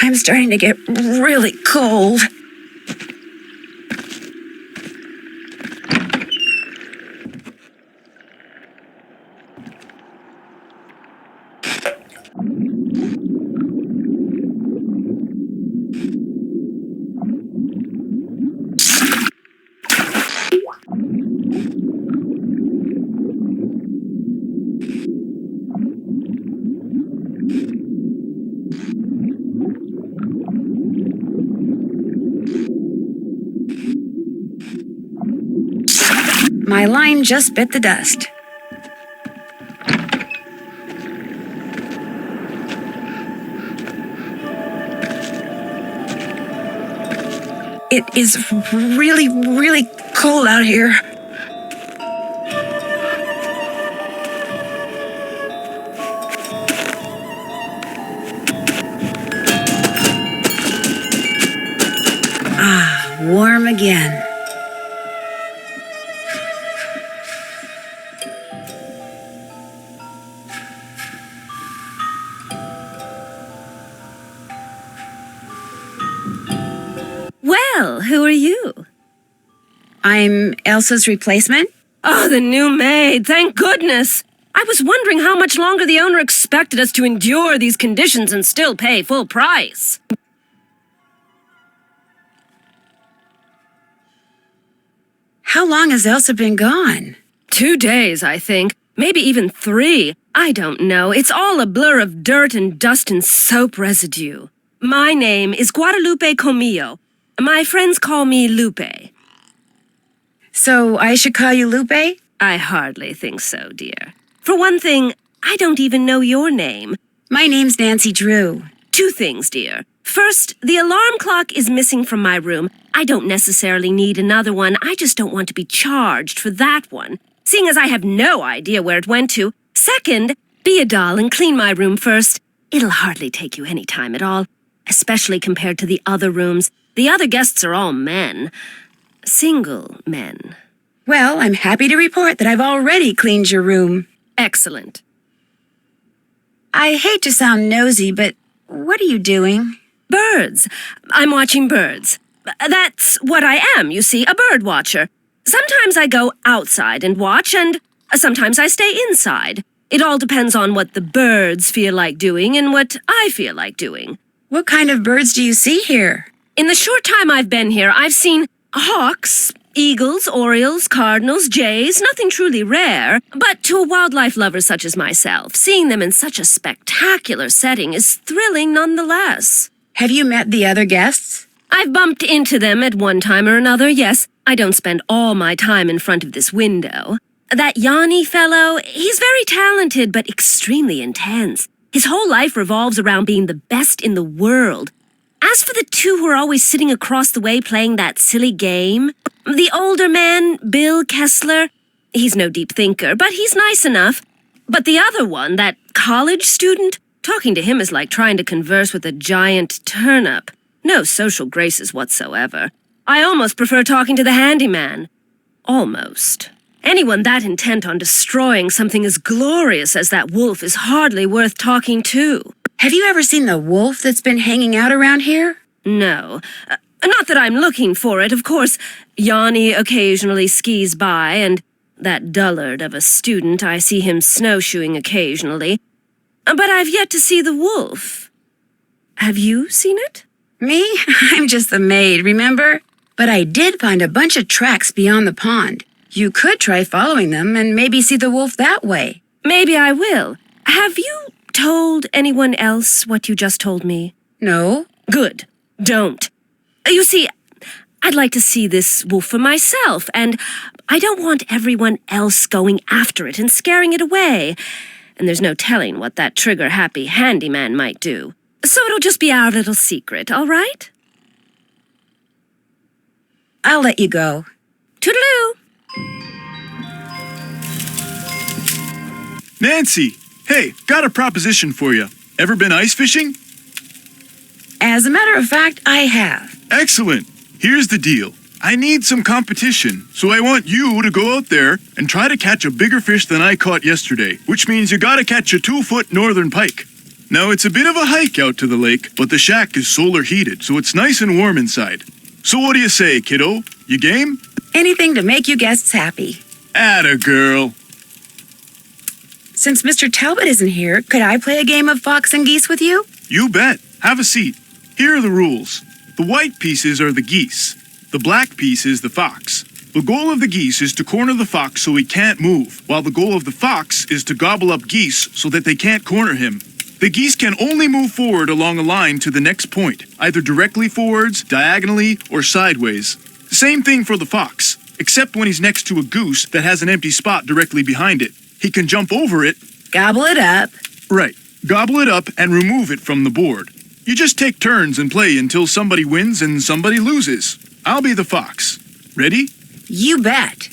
I'm starting to get really cold. My line just bit the dust. It is really, really cold out here. Ah, warm again. Well, who are you? I'm Elsa's replacement. Oh, the new maid, thank goodness. I was wondering how much longer the owner expected us to endure these conditions and still pay full price. How long has Elsa been gone? 2 days, I think. Maybe even 3. I don't know. It's all a blur of dirt and dust and soap residue. My name is Guadalupe Comillo. My friends call me Lupe. So I should call you Lupe? I hardly think so, dear. For one thing, I don't even know your name. My name's Nancy Drew. 2 things, dear. First, the alarm clock is missing from my room. I don't necessarily need another one. I just don't want to be charged for that one, seeing as I have no idea where it went to. Second, be a doll and clean my room first. It'll hardly take you any time at all, especially compared to the other rooms. The other guests are all men. Single men. Well, I'm happy to report that I've already cleaned your room. Excellent. I hate to sound nosy, but what are you doing? Birds. I'm watching birds. That's what I am, you see, a bird watcher. Sometimes I go outside and watch, and sometimes I stay inside. It all depends on what the birds feel like doing and what I feel like doing. What kind of birds do you see here? In the short time I've been here, I've seen hawks, eagles, orioles, cardinals, jays, nothing truly rare. But to a wildlife lover such as myself, seeing them in such a spectacular setting is thrilling nonetheless. Have you met the other guests? I've bumped into them at one time or another, yes. I don't spend all my time in front of this window. That Yanni fellow, he's very talented but extremely intense. His whole life revolves around being the best in the world. As for the two who are always sitting across the way playing that silly game, the older man, Bill Kessler, he's no deep thinker, but he's nice enough. But the other one, that college student, talking to him is like trying to converse with a giant turnip. No social graces whatsoever. I almost prefer talking to the handyman. Almost. Anyone that intent on destroying something as glorious as that wolf is hardly worth talking to. Have you ever seen the wolf that's been hanging out around here? No. Not that I'm looking for it. Of course, Yanni occasionally skis by, and that dullard of a student, I see him snowshoeing occasionally. But I've yet to see the wolf. Have you seen it? Me? I'm just the maid, remember? But I did find a bunch of tracks beyond the pond. You could try following them and maybe see the wolf that way. Maybe I will. Have you told anyone else what you just told me? No. Good. Don't. You see, I'd like to see this wolf for myself, and I don't want everyone else going after it and scaring it away. And there's no telling what that trigger-happy handyman might do. So it'll just be our little secret, all right? I'll let you go. Toodaloo! Nancy, hey, got a proposition for you. Ever been ice fishing? As a matter of fact, I have. Excellent. Here's the deal. I need some competition, so I want you to go out there and try to catch a bigger fish than I caught yesterday, which means you gotta catch a 2-foot northern pike. Now, it's a bit of a hike out to the lake, but the shack is solar heated, so it's nice and warm inside. So what do you say, kiddo? You game? Anything to make you guests happy. Atta girl. Since Mr. Talbot isn't here, could I play a game of fox and geese with you? You bet. Have a seat. Here are the rules. The white pieces are the geese. The black piece is the fox. The goal of the geese is to corner the fox so he can't move, while the goal of the fox is to gobble up geese so that they can't corner him. The geese can only move forward along a line to the next point, either directly forwards, diagonally, or sideways. Same thing for the fox, except when he's next to a goose that has an empty spot directly behind it. He can jump over it. Gobble it up. Right. Gobble it up and remove it from the board. You just take turns and play until somebody wins and somebody loses. I'll be the fox. Ready? You bet.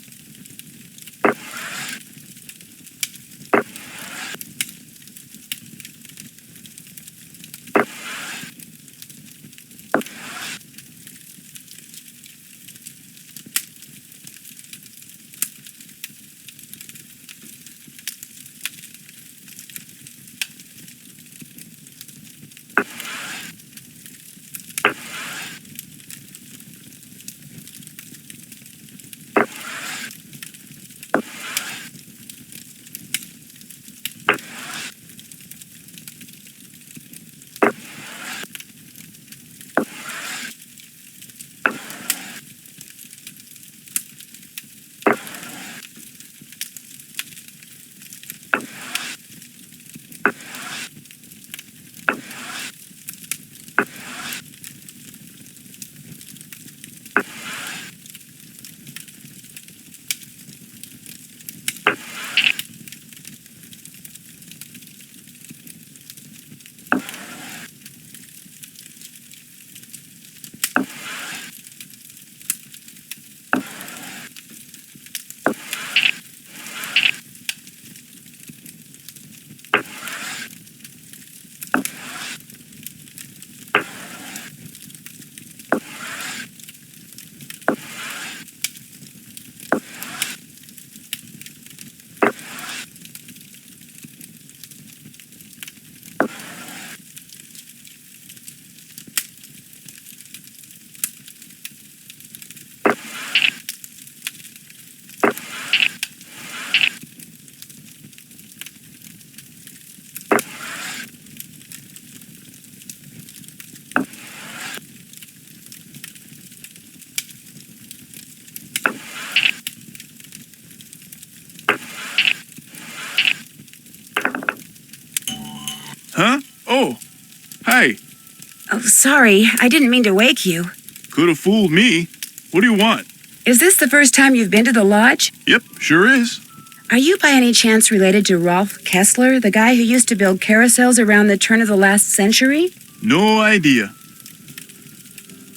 sorry. I didn't mean to wake you. Could have fooled me. What do you want? Is this the first time you've been to the lodge? Yep, sure is. Are you by any chance related to Rolf Kessler, the guy who used to build carousels around the turn of the last century? No idea.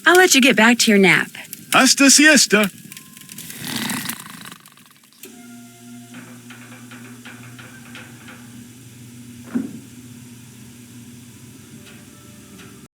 I'll let you get back to your nap. Hasta siesta.